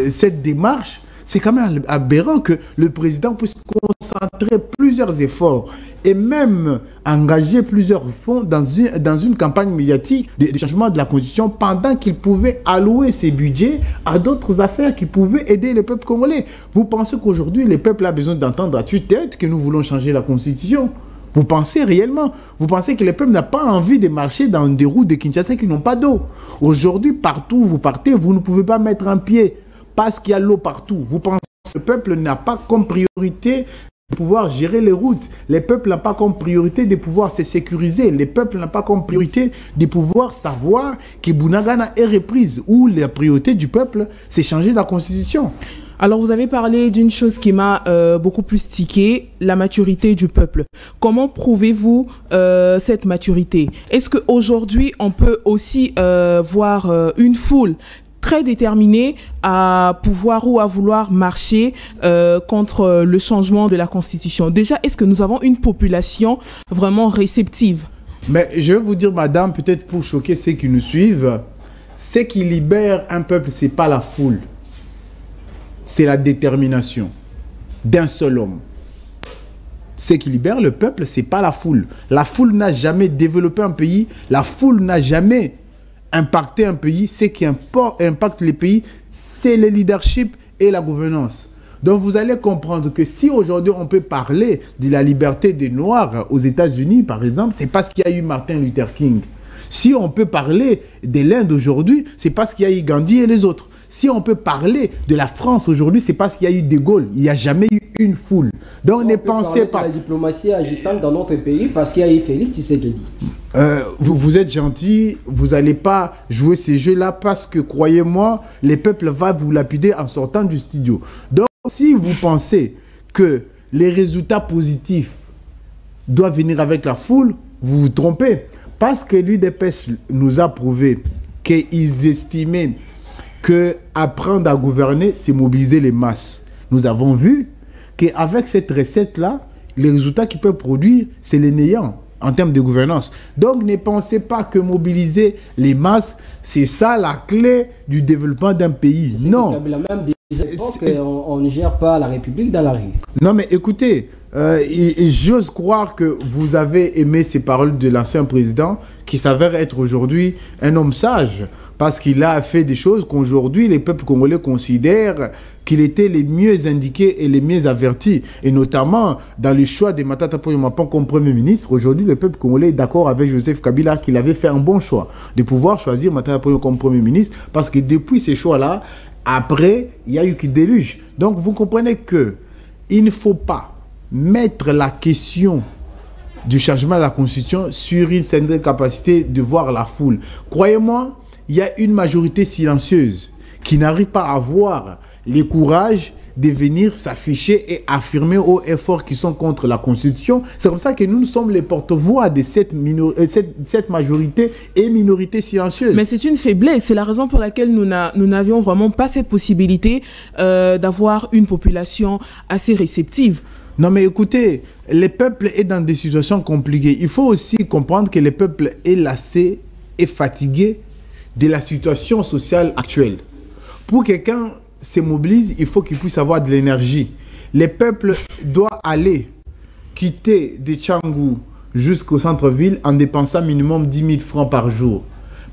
cette démarche. C'est quand même aberrant que le président puisse concentrer plusieurs efforts et même engager plusieurs fonds dans une campagne médiatique de changement de la Constitution pendant qu'il pouvait allouer ses budgets à d'autres affaires qui pouvaient aider le peuple congolais. Vous pensez qu'aujourd'hui, le peuple a besoin d'entendre à tue-tête que nous voulons changer la Constitution? Vous pensez réellement? Vous pensez que le peuple n'a pas envie de marcher dans des routes de Kinshasa qui n'ont pas d'eau? Aujourd'hui, partout où vous partez, vous ne pouvez pas mettre un pied parce qu'il y a l'eau partout. Vous pensez que le peuple n'a pas comme priorité de pouvoir gérer les routes. Le peuple n'a pas comme priorité de pouvoir se sécuriser. Le peuple n'a pas comme priorité de pouvoir savoir que Bunagana est reprise. Ou la priorité du peuple, c'est changer la Constitution. Alors, vous avez parlé d'une chose qui m'a beaucoup plus tiqué, la maturité du peuple. Comment prouvez-vous cette maturité? Est-ce qu'aujourd'hui, on peut aussi voir une foule très déterminée à pouvoir ou à vouloir marcher contre le changement de la Constitution? Déjà, est-ce que nous avons une population vraiment réceptive? Mais je vais vous dire, madame, peut-être pour choquer ceux qui nous suivent, ce qui libère un peuple, ce n'est pas la foule. C'est la détermination d'un seul homme. Ce qui libère le peuple, ce n'est pas la foule. La foule n'a jamais développé un pays. La foule n'a jamais impacté un pays. Ce qui impacte les pays, c'est le leadership et la gouvernance. Donc vous allez comprendre que si aujourd'hui on peut parler de la liberté des Noirs aux États-Unis, par exemple, c'est parce qu'il y a eu Martin Luther King. Si on peut parler de l'Inde aujourd'hui, c'est parce qu'il y a eu Gandhi et les autres. Si on peut parler de la France aujourd'hui, c'est parce qu'il y a eu De Gaulle. Il n'y a jamais eu une foule. Donc ne pensez pas... la diplomatie agissante dans notre pays parce qu'il y a eu Félix Tshisekedi. Vous êtes gentil, vous n'allez pas jouer ces jeux-là parce que, croyez-moi, les peuples vont vous lapider en sortant du studio. Donc si vous pensez que les résultats positifs doivent venir avec la foule, vous vous trompez. Parce que l'UDPS nous a prouvé qu'ils estimaient que apprendre à gouverner, c'est mobiliser les masses. Nous avons vu qu'avec cette recette-là, les résultats qu'ils peuvent produire, c'est les néants en termes de gouvernance. Donc, ne pensez pas que mobiliser les masses, c'est ça la clé du développement d'un pays. Non. Même des époques, on ne gère pas la République dans la rue. Non, mais écoutez, j'ose croire que vous avez aimé ces paroles de l'ancien président qui s'avère être aujourd'hui un homme sage parce qu'il a fait des choses qu'aujourd'hui les peuples congolais considèrent qu'il était les mieux indiqués et les mieux avertis. Et notamment dans le choix de Matata Ponyo-Mapan comme Premier ministre, aujourd'hui le peuple congolais est d'accord avec Joseph Kabila qu'il avait fait un bon choix de pouvoir choisir Matata Ponyo comme Premier ministre parce que depuis ces choix-là, après, il y a eu que déluge. Donc vous comprenez que il ne faut pas mettre la question du changement de la Constitution sur une certaine capacité de voir la foule. Croyez-moi, il y a une majorité silencieuse qui n'arrive pas à avoir le courage de venir s'afficher et affirmer haut et fort qu'ils sont contre la Constitution. C'est comme ça que nous sommes les porte-voix de cette majorité et minorité silencieuse. Mais c'est une faiblesse. C'est la raison pour laquelle nous n'avions vraiment pas cette possibilité d'avoir une population assez réceptive. Non mais écoutez, le peuple est dans des situations compliquées. Il faut aussi comprendre que le peuple est lassé et fatigué de la situation sociale actuelle. Pour que quelqu'un se mobilise, il faut qu'il puisse avoir de l'énergie. Le peuple doit aller quitter de Tchangou jusqu'au centre-ville en dépensant minimum 10 000 francs par jour.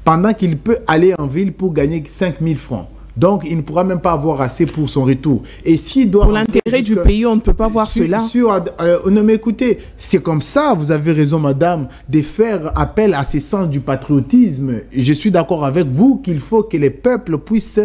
Pendant qu'il peut aller en ville pour gagner 5 000 francs. Donc, il ne pourra même pas avoir assez pour son retour. Et s'il doit... Pour l'intérêt du pays, on ne peut pas voir cela. Non, mais écoutez, c'est comme ça, vous avez raison, madame, de faire appel à ces sens du patriotisme. Je suis d'accord avec vous qu'il faut que les peuples puissent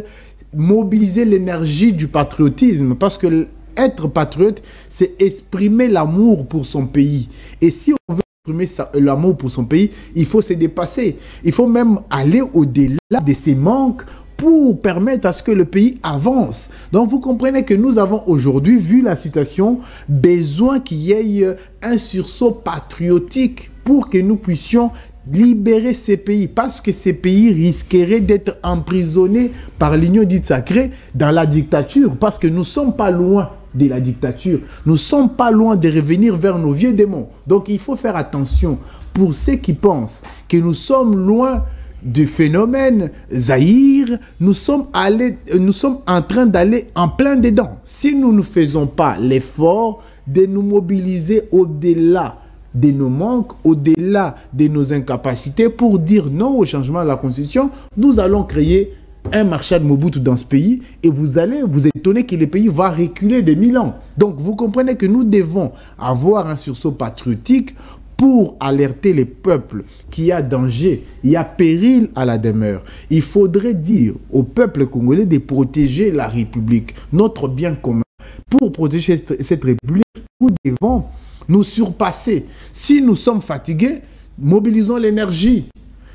mobiliser l'énergie du patriotisme. Parce que être patriote, c'est exprimer l'amour pour son pays. Et si on veut exprimer l'amour pour son pays, il faut se dépasser. Il faut même aller au-delà de ces manques pour permettre à ce que le pays avance. Donc vous comprenez que nous avons aujourd'hui, vu la situation, besoin qu'il y ait un sursaut patriotique pour que nous puissions libérer ces pays, parce que ces pays risqueraient d'être emprisonnés par l'Union dite sacrée dans la dictature, parce que nous ne sommes pas loin de la dictature, nous ne sommes pas loin de revenir vers nos vieux démons. Donc il faut faire attention pour ceux qui pensent que nous sommes loin du phénomène Zaïre, nous sommes en train d'aller en plein dedans. Si nous ne faisons pas l'effort de nous mobiliser au-delà de nos manques, au-delà de nos incapacités pour dire non au changement de la Constitution, nous allons créer un Marshal Mobutu dans ce pays et vous allez vous étonner que le pays va reculer de 1000 ans. Donc vous comprenez que nous devons avoir un sursaut patriotique pour alerter les peuples qu'il y a danger, il y a péril à la demeure. Il faudrait dire au peuple congolais de protéger la République, notre bien commun. Pour protéger cette République, nous devons nous surpasser. Si nous sommes fatigués, mobilisons l'énergie.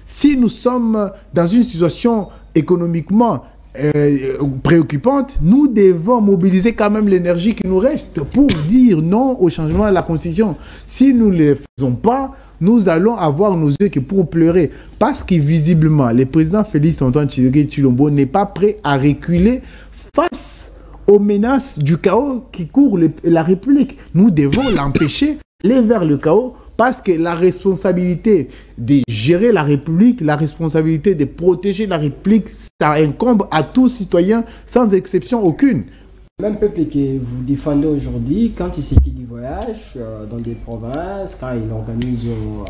Si nous sommes dans une situation économiquement préoccupante, nous devons mobiliser quand même l'énergie qui nous reste pour dire non au changement de la Constitution. Si nous ne le faisons pas, nous allons avoir nos yeux qui pour pleurer. Parce que visiblement, le président Félix Antoine Tshisekedi Tshilombo n'est pas prêt à reculer face aux menaces du chaos qui court la République. Nous devons l'empêcher d'aller vers le chaos parce que la responsabilité de gérer la République, la responsabilité de protéger la République, ça incombe à tous citoyens sans exception aucune. Le même peuple que vous défendez aujourd'hui, quand il s'agit du voyage dans des provinces, quand il organise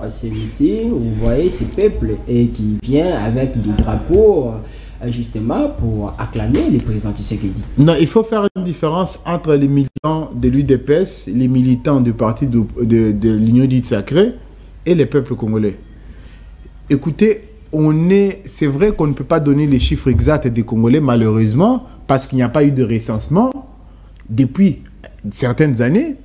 ses meetings, vous voyez ces peuples et qui viennent avec des drapeaux justement pour acclamer le président Tshisekedi. Non, il faut faire une différence entre les militants de l'UDPS, les militants du parti de l'Union dite sacrée et les peuples congolais. Écoutez, c'est vrai qu'on ne peut pas donner les chiffres exacts des Congolais malheureusement parce qu'il n'y a pas eu de recensement depuis certaines années,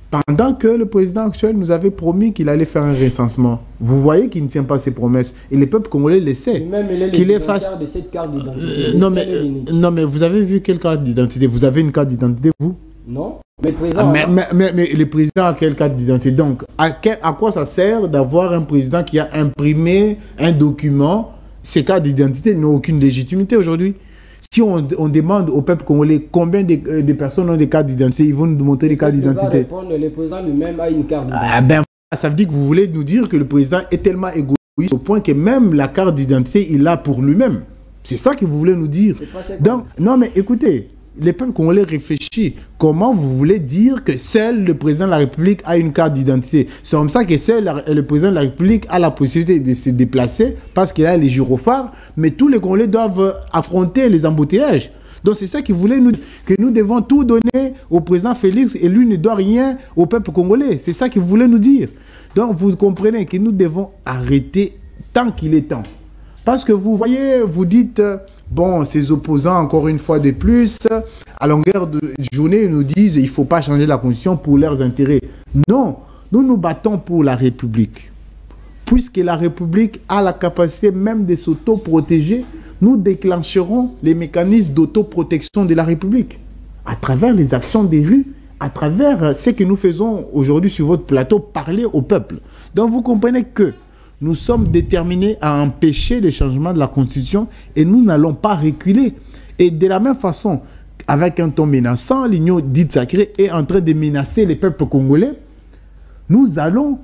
pendant que le président actuel nous avait promis qu'il allait faire un recensement. Vous voyez qu'il ne tient pas ses promesses. Et les peuples congolais le savent. Même il est le face de cette carte d'identité. Non, mais vous avez vu quelle carte d'identité? Vous avez une carte d'identité, vous? Non. Mais le président... mais le président a quelle carte d'identité? Donc, à quoi ça sert d'avoir un président qui a imprimé un document? Ces cartes d'identité n'ont aucune légitimité aujourd'hui. Si on demande au peuple congolais combien de personnes ont des cartes d'identité, ils vont nous montrer des cartes d'identité. Le président lui-même a une carte d'identité. Ça veut dire que vous voulez nous dire que le président est tellement égoïste au point que même la carte d'identité, il l'a pour lui-même. C'est ça que vous voulez nous dire. Donc, non, mais écoutez, les peuples congolais réfléchissent. Comment vous voulez dire que seul le président de la République a une carte d'identité? C'est comme ça que seul le président de la République a la possibilité de se déplacer parce qu'il a les gyrophares, mais tous les Congolais doivent affronter les embouteillages. Donc c'est ça qu'il voulait nous dire, que nous devons tout donner au président Félix et lui ne doit rien au peuple congolais. C'est ça qu'il voulait nous dire. Donc vous comprenez que nous devons arrêter tant qu'il est temps. Parce que vous voyez, vous dites... Bon, ces opposants, encore une fois de plus, à longueur de journée, ils nous disent qu'il ne faut pas changer la Constitution pour leurs intérêts. Non, nous nous battons pour la République. Puisque la République a la capacité même de s'auto-protéger, nous déclencherons les mécanismes d'autoprotection de la République à travers les actions des rues, à travers ce que nous faisons aujourd'hui sur votre plateau, parler au peuple. Donc vous comprenez que nous sommes déterminés à empêcher le changement de la Constitution et nous n'allons pas reculer. Et de la même façon, avec un ton menaçant, l'Union dite sacrée est en train de menacer les peuples congolais. Nous allons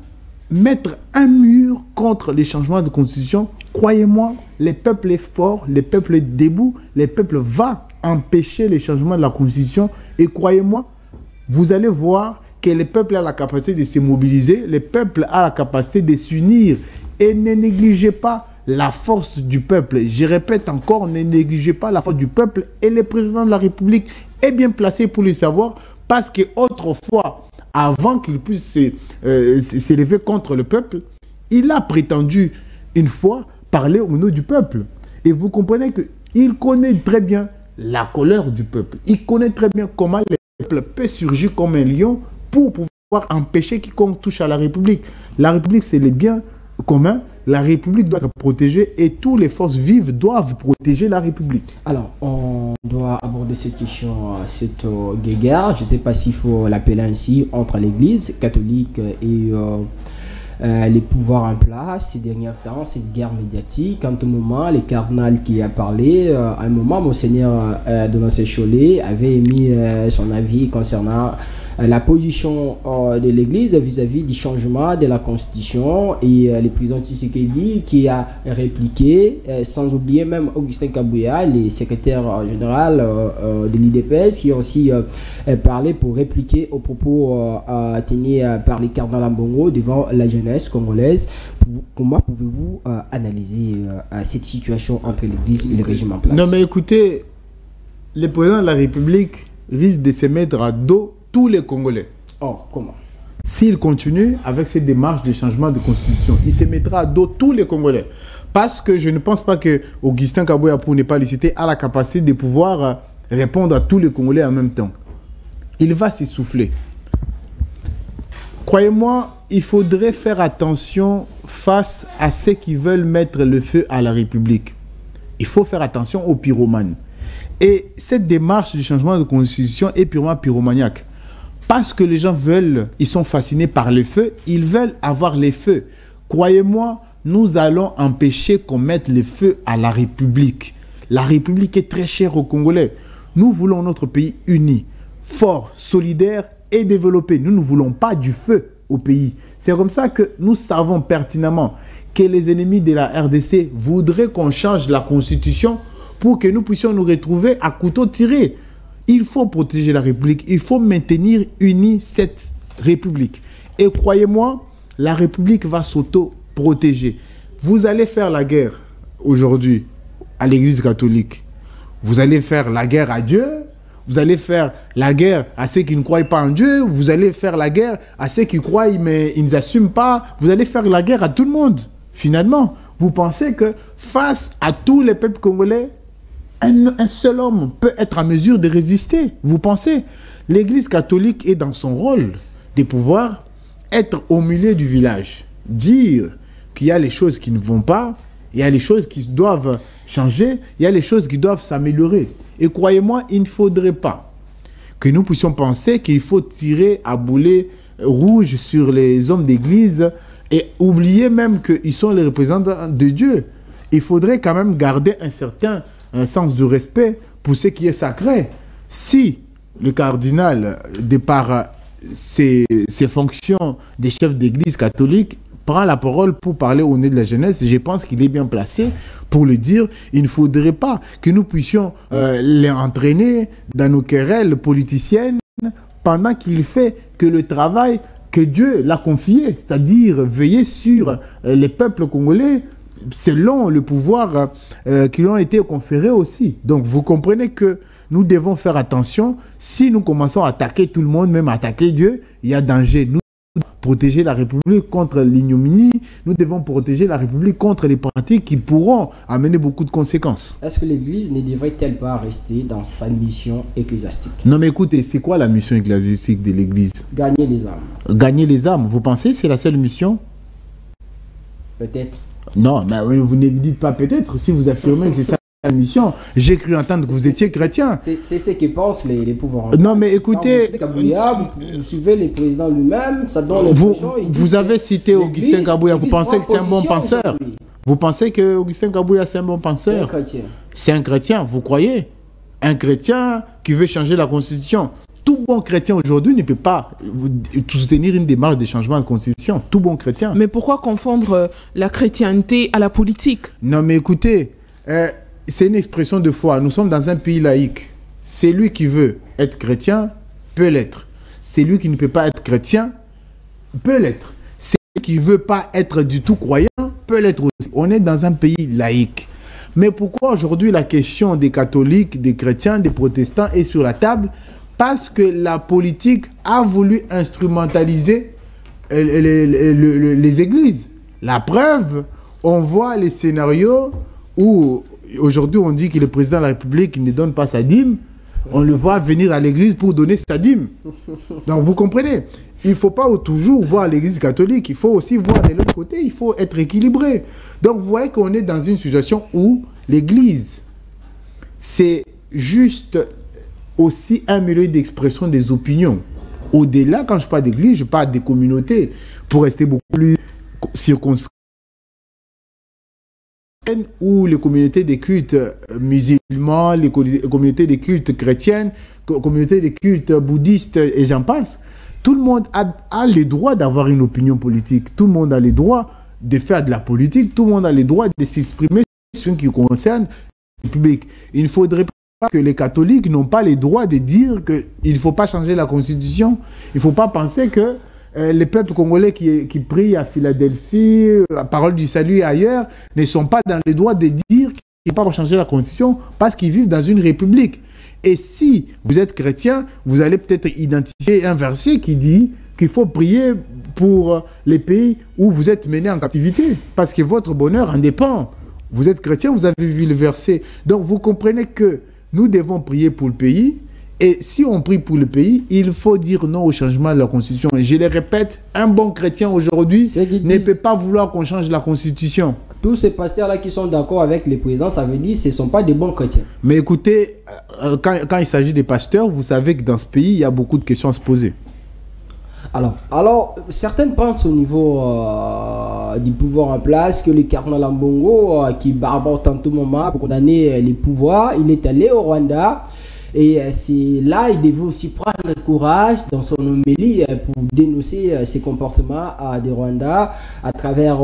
mettre un mur contre les changements de Constitution. Croyez-moi, le peuple est fort, le peuple est debout, le peuple va empêcher les changements de la Constitution. Et croyez-moi, vous allez voir que le peuple a la capacité de se mobiliser, le peuple a la capacité de s'unir. Et ne négligez pas la force du peuple. Je répète encore, ne négligez pas la force du peuple. Et le président de la République est bien placé pour le savoir parce qu'autrefois, avant qu'il puisse s'élever contre le peuple, il a prétendu une fois parler au nom du peuple. Et vous comprenez qu'il connaît très bien la colère du peuple. Il connaît très bien comment le peuple peut surgir comme un lion pour pouvoir empêcher quiconque touche à la République. La République, c'est le bien commun. La République doit être protégée et toutes les forces vives doivent protéger la République. Alors, on doit aborder cette question, cette guéguerre, je ne sais pas s'il faut l'appeler ainsi, entre l'Église catholique et les pouvoirs en place ces derniers temps, cette guerre médiatique. En tout moment, le cardinal qui a parlé, à un moment, Monseigneur Donatien Cholet avait émis son avis concernant la position de l'Église vis-à-vis du changement de la Constitution, et le président Tshisekedi qui a répliqué, sans oublier même Augustin Kabouya, le secrétaire général de l'IDPS, qui a aussi parlé pour répliquer aux propos tenus par les cardinal Ambongo devant la jeunesse congolaise. Comment pouvez-vous analyser cette situation entre l'Église et le régime en place? Non mais écoutez, le président de la République risque de se mettre à dos tous les Congolais. Or, comment? S'il continue avec ces démarches de changement de constitution, il se mettra à dos tous les Congolais. Parce que je ne pense pas que Augustin Kabouya, pour ne pas le citer, a la capacité de pouvoir répondre à tous les Congolais en même temps. Il va s'essouffler. Croyez-moi, il faudrait faire attention face à ceux qui veulent mettre le feu à la République. Il faut faire attention aux pyromanes. Et cette démarche de changement de constitution est purement pyromaniaque. Parce que les gens veulent, ils sont fascinés par les feux, ils veulent avoir les feux. Croyez-moi, nous allons empêcher qu'on mette les feux à la République. La République est très chère aux Congolais. Nous voulons notre pays uni, fort, solidaire et développé. Nous ne voulons pas du feu au pays. C'est comme ça que nous savons pertinemment que les ennemis de la RDC voudraient qu'on change la constitution pour que nous puissions nous retrouver à couteau tiré. Il faut protéger la République, il faut maintenir unie cette République. Et croyez-moi, la République va s'auto-protéger. Vous allez faire la guerre aujourd'hui à l'Église catholique. Vous allez faire la guerre à Dieu. Vous allez faire la guerre à ceux qui ne croient pas en Dieu. Vous allez faire la guerre à ceux qui croient mais ils n'assument pas. Vous allez faire la guerre à tout le monde. Finalement, vous pensez que face à tous les peuples congolais, un seul homme peut être en mesure de résister. Vous pensez? L'Église catholique est dans son rôle de pouvoir être au milieu du village. Dire qu'il y a les choses qui ne vont pas, il y a les choses qui doivent changer, il y a les choses qui doivent s'améliorer. Et croyez-moi, il ne faudrait pas que nous puissions penser qu'il faut tirer à boulet rouge sur les hommes d'église et oublier même qu'ils sont les représentants de Dieu. Il faudrait quand même garder un sens du respect pour ce qui est sacré. Si le cardinal, de par ses fonctions de chef d'église catholique, prend la parole pour parler au nez de la jeunesse, je pense qu'il est bien placé pour le dire. Il ne faudrait pas que nous puissions les entraîner dans nos querelles politiciennes pendant qu'il fait que le travail que Dieu l'a confié, c'est-à-dire veiller sur les peuples congolais selon le pouvoir qui lui ont été conférés aussi. Donc vous comprenez que nous devons faire attention. Si nous commençons à attaquer tout le monde, même attaquer Dieu, il y a danger. Nous devons protéger la République contre l'ignominie. Nous devons protéger la République contre les pratiques qui pourront amener beaucoup de conséquences. Est-ce que l'Église ne devrait-elle pas rester dans sa mission ecclésiastique? Non mais écoutez, c'est quoi la mission ecclésiastique de l'Église? Gagner les âmes. Gagner les âmes, vous pensez que c'est la seule mission? Peut-être. Non, mais vous ne me dites pas peut-être. Si vous affirmez que c'est ça la mission, j'ai cru entendre que vous étiez chrétien. C'est ce que pensent les pouvoirs. Non, mais écoutez... Vous suivez le président lui-même, ça donne vous avez cité Augustin Kabouya, vous pensez que c'est un bon penseur? Vous pensez que Augustin Kabouya c'est un bon penseur? C'est un chrétien. C'est un chrétien, vous croyez? Un chrétien qui veut changer la constitution. Tout bon chrétien aujourd'hui ne peut pas soutenir une démarche de changement de constitution. Tout bon chrétien. Mais pourquoi confondre la chrétienté à la politique? Non mais écoutez, c'est une expression de foi. Nous sommes dans un pays laïque. Celui qui veut être chrétien peut l'être. Celui qui ne peut pas être chrétien peut l'être. Celui qui ne veut pas être du tout croyant peut l'être aussi. On est dans un pays laïque. Mais pourquoi aujourd'hui la question des catholiques, des chrétiens, des protestants est sur la table? Parce que la politique a voulu instrumentaliser les églises. La preuve, on voit les scénarios où aujourd'hui on dit que le président de la République ne donne pas sa dîme. On le voit venir à l'église pour donner sa dîme. Donc vous comprenez, il ne faut pas toujours voir l'église catholique, il faut aussi voir de l'autre côté, il faut être équilibré. Donc vous voyez qu'on est dans une situation où l'église, c'est juste aussi un milieu d'expression des opinions. Au-delà, quand je parle d'église, je parle des communautés, pour rester beaucoup plus circonscriptions où les communautés des cultes musulmans, les communautés des cultes chrétiennes, communautés des cultes bouddhistes et j'en passe, tout le monde a le droit d'avoir une opinion politique. Tout le monde a le droit de faire de la politique. Tout le monde a le droit de s'exprimer sur ce qui concerne le public. Il ne faudrait pas que les catholiques n'ont pas le droit de dire qu'il ne faut pas changer la constitution. Il ne faut pas penser que les peuples congolais qui prient à Philadelphie, à Parole du Salut et ailleurs, ne sont pas dans le droit de dire qu'il ne faut pas changer la constitution parce qu'ils vivent dans une république. Et si vous êtes chrétien, vous allez peut-être identifier un verset qui dit qu'il faut prier pour les pays où vous êtes menés en captivité, parce que votre bonheur en dépend. Vous êtes chrétien, vous avez vu le verset. Donc vous comprenez que nous devons prier pour le pays. Et si on prie pour le pays, il faut dire non au changement de la Constitution. Et je le répète, un bon chrétien aujourd'hui ne peut pas vouloir qu'on change la Constitution. Tous ces pasteurs-là qui sont d'accord avec les présidents, ça veut dire que ce ne sont pas des bons chrétiens. Mais écoutez, quand il s'agit des pasteurs, vous savez que dans ce pays, il y a beaucoup de questions à se poser. Alors certaines pensent au niveau du pouvoir en place que le cardinal Ambongo, qui barbare en tout moment pour condamner les pouvoirs, il est allé au Rwanda. Et c'est là il devait aussi prendre courage dans son homélie pour dénoncer ces comportements de Rwanda à travers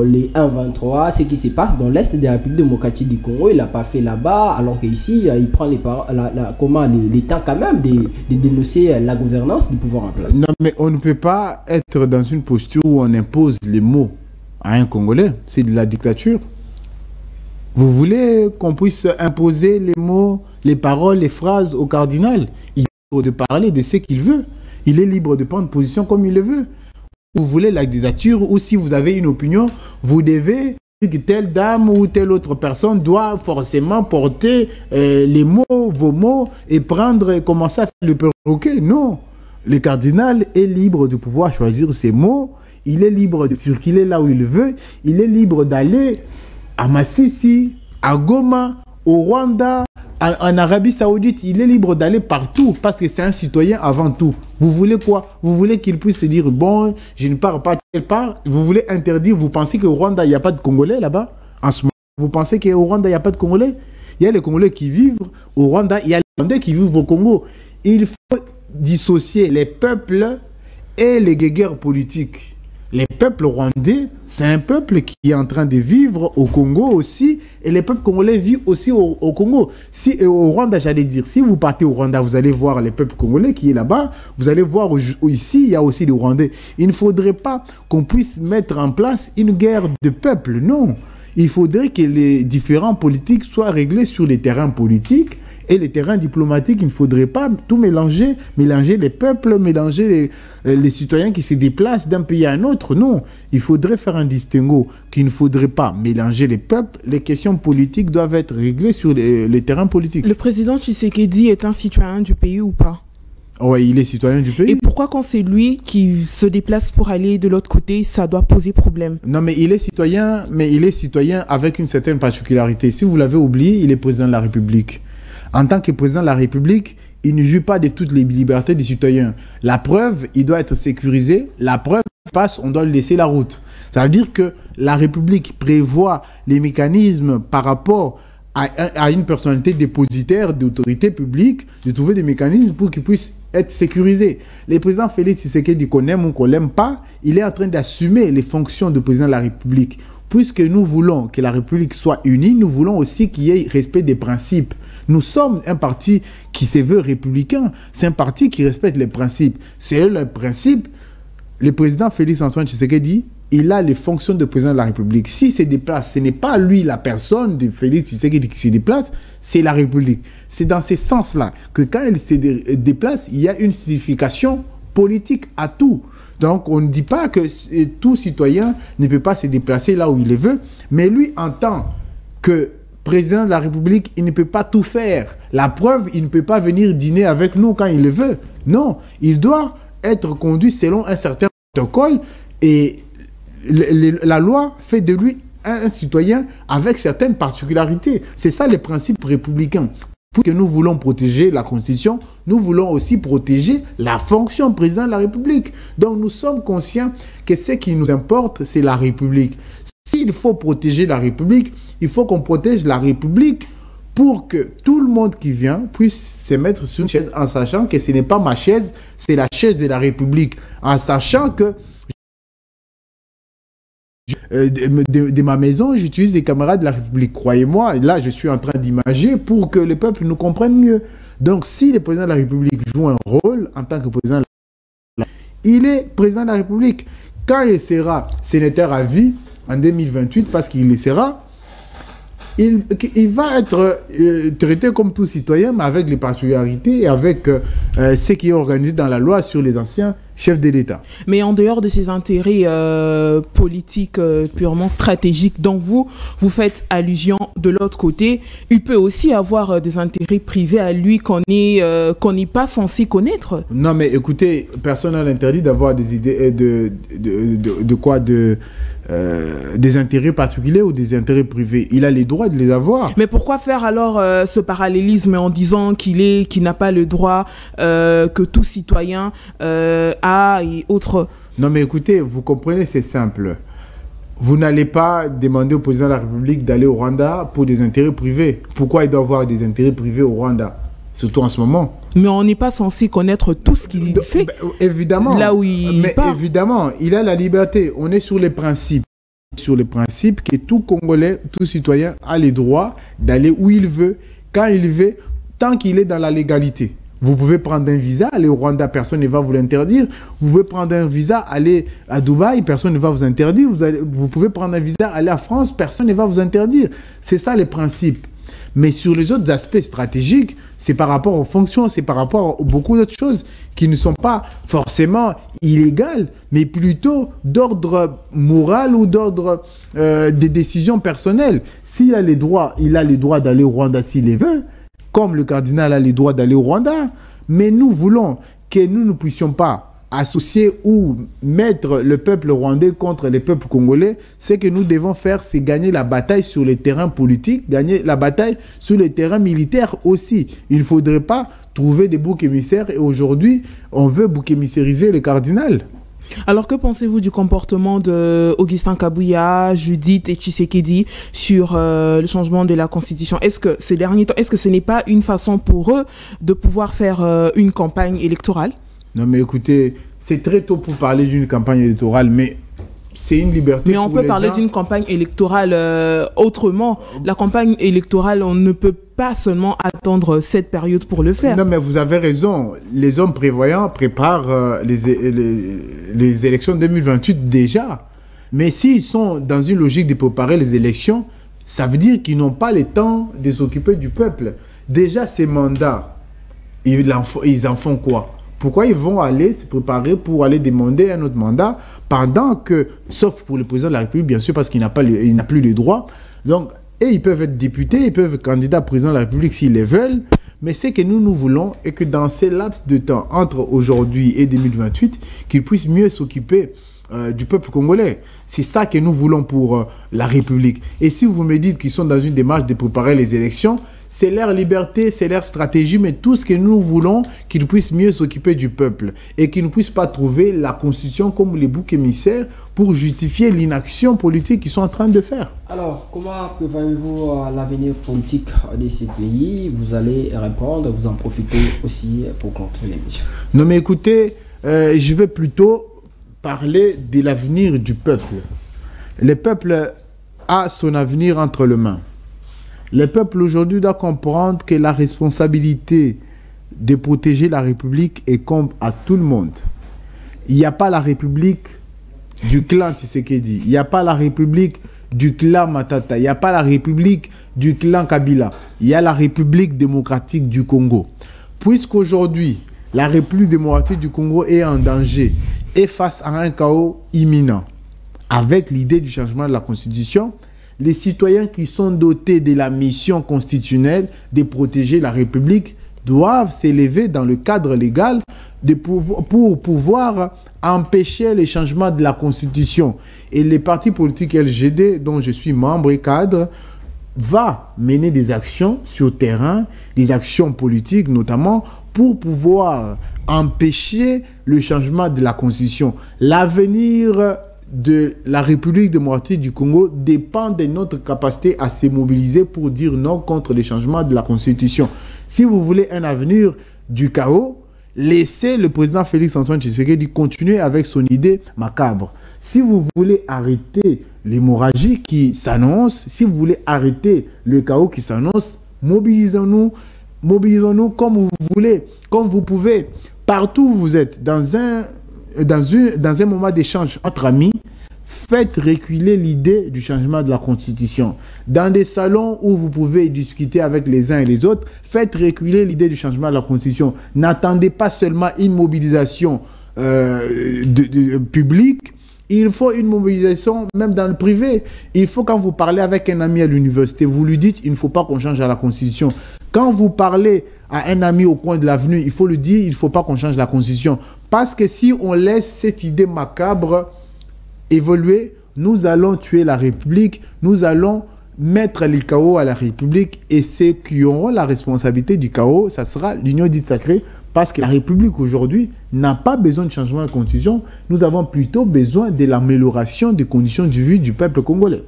les 1-23, ce qui se passe dans l'Est de la République démocratique du Congo. Il n'a pas fait là-bas, alors qu'ici, il prend les temps quand même de dénoncer la gouvernance du pouvoir en place. Non, mais on ne peut pas être dans une posture où on impose les mots à un Congolais. C'est de la dictature. Vous voulez qu'on puisse imposer les mots, les paroles, les phrases au cardinal? Il est libre de parler de ce qu'il veut. Il est libre de prendre position comme il le veut. Vous voulez la dictature, ou si vous avez une opinion, vous devez dire que telle dame ou telle autre personne doit forcément porter les mots, vos mots, et commencer à faire le perroquet. Non. Le cardinal est libre de pouvoir choisir ses mots. Il est libre de circuler là où il veut. Il est libre d'aller à Massissi, à Goma, au Rwanda, en Arabie Saoudite. Il est libre d'aller partout parce que c'est un citoyen avant tout. Vous voulez quoi? Vous voulez qu'il puisse se dire, bon, je ne pars pas telle part. Vous voulez interdire, vous pensez qu'au Rwanda, il n'y a pas de Congolais là-bas? En ce moment, vous pensez qu'au Rwanda, il n'y a pas de Congolais? Il y a les Congolais qui vivent au Rwanda, il y a les Rwandais qui vivent au Congo. Il faut dissocier les peuples et les guerres politiques. Les peuples rwandais, c'est un peuple qui est en train de vivre au Congo aussi, et les peuples congolais vivent aussi au Congo. Au Rwanda, j'allais dire, si vous partez au Rwanda, vous allez voir les peuples congolais qui est là-bas, vous allez voir ici, il y a aussi les Rwandais. Il ne faudrait pas qu'on puisse mettre en place une guerre de peuples, non. Il faudrait que les différents politiques soient réglés sur les terrains politiques, et les terrains diplomatiques, il ne faudrait pas tout mélanger les peuples, mélanger les citoyens qui se déplacent d'un pays à un autre. Non, il faudrait faire un distinguo qu'il ne faudrait pas mélanger les peuples. Les questions politiques doivent être réglées sur les terrains politiques. Le président Tshisekedi est un citoyen du pays ou pas? Oui, il est citoyen du pays. Et pourquoi quand c'est lui qui se déplace pour aller de l'autre côté, ça doit poser problème? Non, mais il est citoyen avec une certaine particularité. Si vous l'avez oublié, il est président de la République. En tant que président de la République, il ne jouit pas de toutes les libertés des citoyens. La preuve, il doit être sécurisé. La preuve passe, on doit lui laisser la route. Ça veut dire que la République prévoit les mécanismes par rapport à une personnalité dépositaire d'autorité publique, de trouver des mécanismes pour qu'il puisse être sécurisé. Le président Félix Tshisekedi, qu'on aime ou qu'on l'aime pas, il est en train d'assumer les fonctions de président de la République. Puisque nous voulons que la République soit unie, nous voulons aussi qu'il y ait respect des principes. Nous sommes un parti qui se veut républicain. C'est un parti qui respecte les principes. C'est le principe. Le président Félix Antoine Tshisekedi, il a les fonctions de président de la République. S'il se déplace, ce n'est pas lui la personne de Félix Tshisekedi qui se déplace, c'est la République. C'est dans ce sens-là que quand il se déplace, il y a une signification politique à tout. Donc, on ne dit pas que tout citoyen ne peut pas se déplacer là où il le veut, mais lui, en tant que président de la République, il ne peut pas tout faire. La preuve, il ne peut pas venir dîner avec nous quand il le veut. Non, il doit être conduit selon un certain protocole et la loi fait de lui un citoyen avec certaines particularités. C'est ça les principes républicains. Puisque nous voulons protéger la Constitution, nous voulons aussi protéger la fonction président de la République. Donc nous sommes conscients que ce qui nous importe, c'est la République. S'il faut protéger la République, il faut qu'on protège la République pour que tout le monde qui vient puisse se mettre sur une chaise en sachant que ce n'est pas ma chaise, c'est la chaise de la République. En sachant que de ma maison, j'utilise des caméras de la République. Croyez-moi, là, je suis en train d'imager pour que le peuple nous comprenne mieux. Donc, si le président de la République joue un rôle en tant que président de la République, il est président de la République. Quand il sera sénateur à vie, en 2028, parce qu'il le sera, il va être traité comme tout citoyen, mais avec les particularités et avec ce qui est organisé dans la loi sur les anciens chefs de l'État. Mais en dehors de ces intérêts politiques purement stratégiques dont vous faites allusion de l'autre côté, il peut aussi avoir des intérêts privés à lui qu'on n'est pas censé connaître. Non, mais écoutez, personne n'a l'interdit d'avoir des idées des intérêts particuliers ou des intérêts privés. Il a les droits de les avoir. Mais pourquoi faire alors ce parallélisme en disant qu'il n'a pas le droit que tout citoyen a et autres? Non, mais écoutez, vous comprenez, c'est simple. Vous n'allez pas demander au président de la République d'aller au Rwanda pour des intérêts privés. Pourquoi il doit avoir des intérêts privés au Rwanda? Surtout en ce moment. Mais on n'est pas censé connaître tout ce qu'il fait. Évidemment. Là où il part. Évidemment, il a la liberté. On est sur les principes. Sur les principes que tout Congolais, tout citoyen a le droit d'aller où il veut, quand il veut, tant qu'il est dans la légalité. Vous pouvez prendre un visa, aller au Rwanda, personne ne va vous l'interdire. Vous pouvez prendre un visa, aller à Dubaï, personne ne va vous interdire. Vous pouvez prendre un visa, aller à France, personne ne va vous interdire. C'est ça les principes. Mais sur les autres aspects stratégiques, c'est par rapport aux fonctions, c'est par rapport à beaucoup d'autres choses qui ne sont pas forcément illégales, mais plutôt d'ordre moral ou d'ordre des décisions personnelles. S'il a les droits, il a les droits d'aller au Rwanda s'il les veut, comme le cardinal a les droits d'aller au Rwanda. Mais nous voulons que nous ne puissions pas associer ou mettre le peuple rwandais contre le peuple congolais. Ce que nous devons faire, c'est gagner la bataille sur les terrains politiques, gagner la bataille sur les terrains militaires aussi. Il ne faudrait pas trouver des boucs émissaires et aujourd'hui, on veut bouc émissériser le cardinal. Alors, que pensez-vous du comportement de Augustin Kabouya, Judith et Tshisekedi sur le changement de la Constitution? Est-ce que ces derniers temps, est-ce que ce n'est pas une façon pour eux de pouvoir faire une campagne électorale? Non, mais écoutez, c'est très tôt pour parler d'une campagne électorale, mais c'est une liberté. Mais on peut parler d'une campagne électorale autrement. La campagne électorale, on ne peut pas seulement attendre cette période pour le faire. Non, mais vous avez raison. Les hommes prévoyants préparent les élections 2028 déjà. Mais s'ils sont dans une logique de préparer les élections, ça veut dire qu'ils n'ont pas le temps de s'occuper du peuple. Déjà, ces mandats, ils en font quoi? Pourquoi ils vont aller se préparer pour aller demander un autre mandat pendant que, sauf pour le président de la République, bien sûr, parce qu'il n'a plus les droits. Donc, et ils peuvent être députés, ils peuvent être candidats à président de la République s'ils les veulent. Mais ce que nous voulons est que dans ces laps de temps, entre aujourd'hui et 2028, qu'ils puissent mieux s'occuper du peuple congolais. C'est ça que nous voulons pour la République. Et si vous me dites qu'ils sont dans une démarche de préparer les élections, c'est leur liberté, c'est leur stratégie, mais tout ce que nous voulons, qu'ils puissent mieux s'occuper du peuple et qu'ils ne puissent pas trouver la Constitution comme les boucs émissaires pour justifier l'inaction politique qu'ils sont en train de faire. Alors, comment prévoyez-vous l'avenir politique de ces pays? Vous allez répondre, vous en profitez aussi pour conclure l'émission. Non, mais écoutez, je vais plutôt parler de l'avenir du peuple. Le peuple a son avenir entre les mains. Le peuple aujourd'hui doit comprendre que la responsabilité de protéger la République incombe à tout le monde. Il n'y a pas la République du clan Tshisekedi, il n'y a pas la République du clan Matata, il n'y a pas la République du clan Kabila, il y a la République démocratique du Congo. Puisqu'aujourd'hui, la République démocratique du Congo est en danger et face à un chaos imminent, avec l'idée du changement de la Constitution, les citoyens qui sont dotés de la mission constitutionnelle de protéger la République doivent s'élever dans le cadre légal pour pouvoir empêcher les changements de la Constitution. Et les partis politiques LGD, dont je suis membre et cadre, va mener des actions sur terrain, des actions politiques notamment, pour pouvoir empêcher le changement de la Constitution. L'avenir de la République démocratique du Congo dépend de notre capacité à se mobiliser pour dire non contre les changements de la Constitution. Si vous voulez un avenir du chaos, laissez le président Félix-Antoine Tshisekedi continuer avec son idée macabre. Si vous voulez arrêter l'hémorragie qui s'annonce, si vous voulez arrêter le chaos qui s'annonce, mobilisons-nous comme vous voulez, comme vous pouvez. Partout où vous êtes, dans un moment d'échange entre amis, faites reculer l'idée du changement de la Constitution. Dans des salons où vous pouvez discuter avec les uns et les autres, faites reculer l'idée du changement de la Constitution. N'attendez pas seulement une mobilisation publique, il faut une mobilisation même dans le privé. Il faut, quand vous parlez avec un ami à l'université, vous lui dites il ne faut pas qu'on change la Constitution. Quand vous parlez à un ami au coin de l'avenue, il faut lui dire il ne faut pas qu'on change la Constitution. Parce que si on laisse cette idée macabre évoluer, nous allons tuer la République, nous allons mettre le chaos à la République, et ceux qui auront la responsabilité du chaos, ça sera l'Union dite sacrée, parce que la République aujourd'hui n'a pas besoin de changement de la Constitution, nous avons plutôt besoin de l'amélioration des conditions de vie du peuple congolais.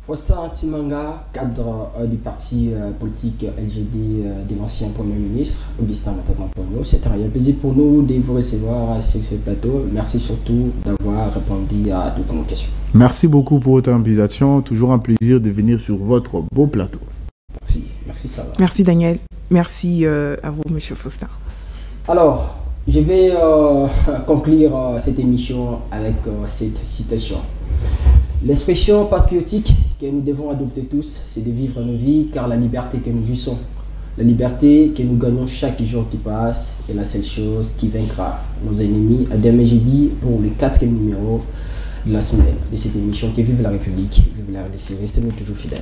Faustin Timanga, cadre du parti politique LGD de l'ancien Premier ministre, Augustin Matata-Ponyo. C'est un réel plaisir pour nous de vous recevoir sur ce plateau. Merci surtout d'avoir répondu à toutes nos questions. Merci beaucoup pour votre invitation. Toujours un plaisir de venir sur votre beau plateau. Merci Sarah. Merci Daniel. Merci à vous, Monsieur Faustin. Alors, je vais conclure cette émission avec cette citation. L'expression patriotique que nous devons adopter tous, c'est de vivre nos vies, car la liberté que nous jouissons, la liberté que nous gagnons chaque jour qui passe, est la seule chose qui vaincra nos ennemis. À demain jeudi pour le 4e numéro de la semaine de cette émission. Que vive la République, vive la RDC, restez-nous toujours fidèles.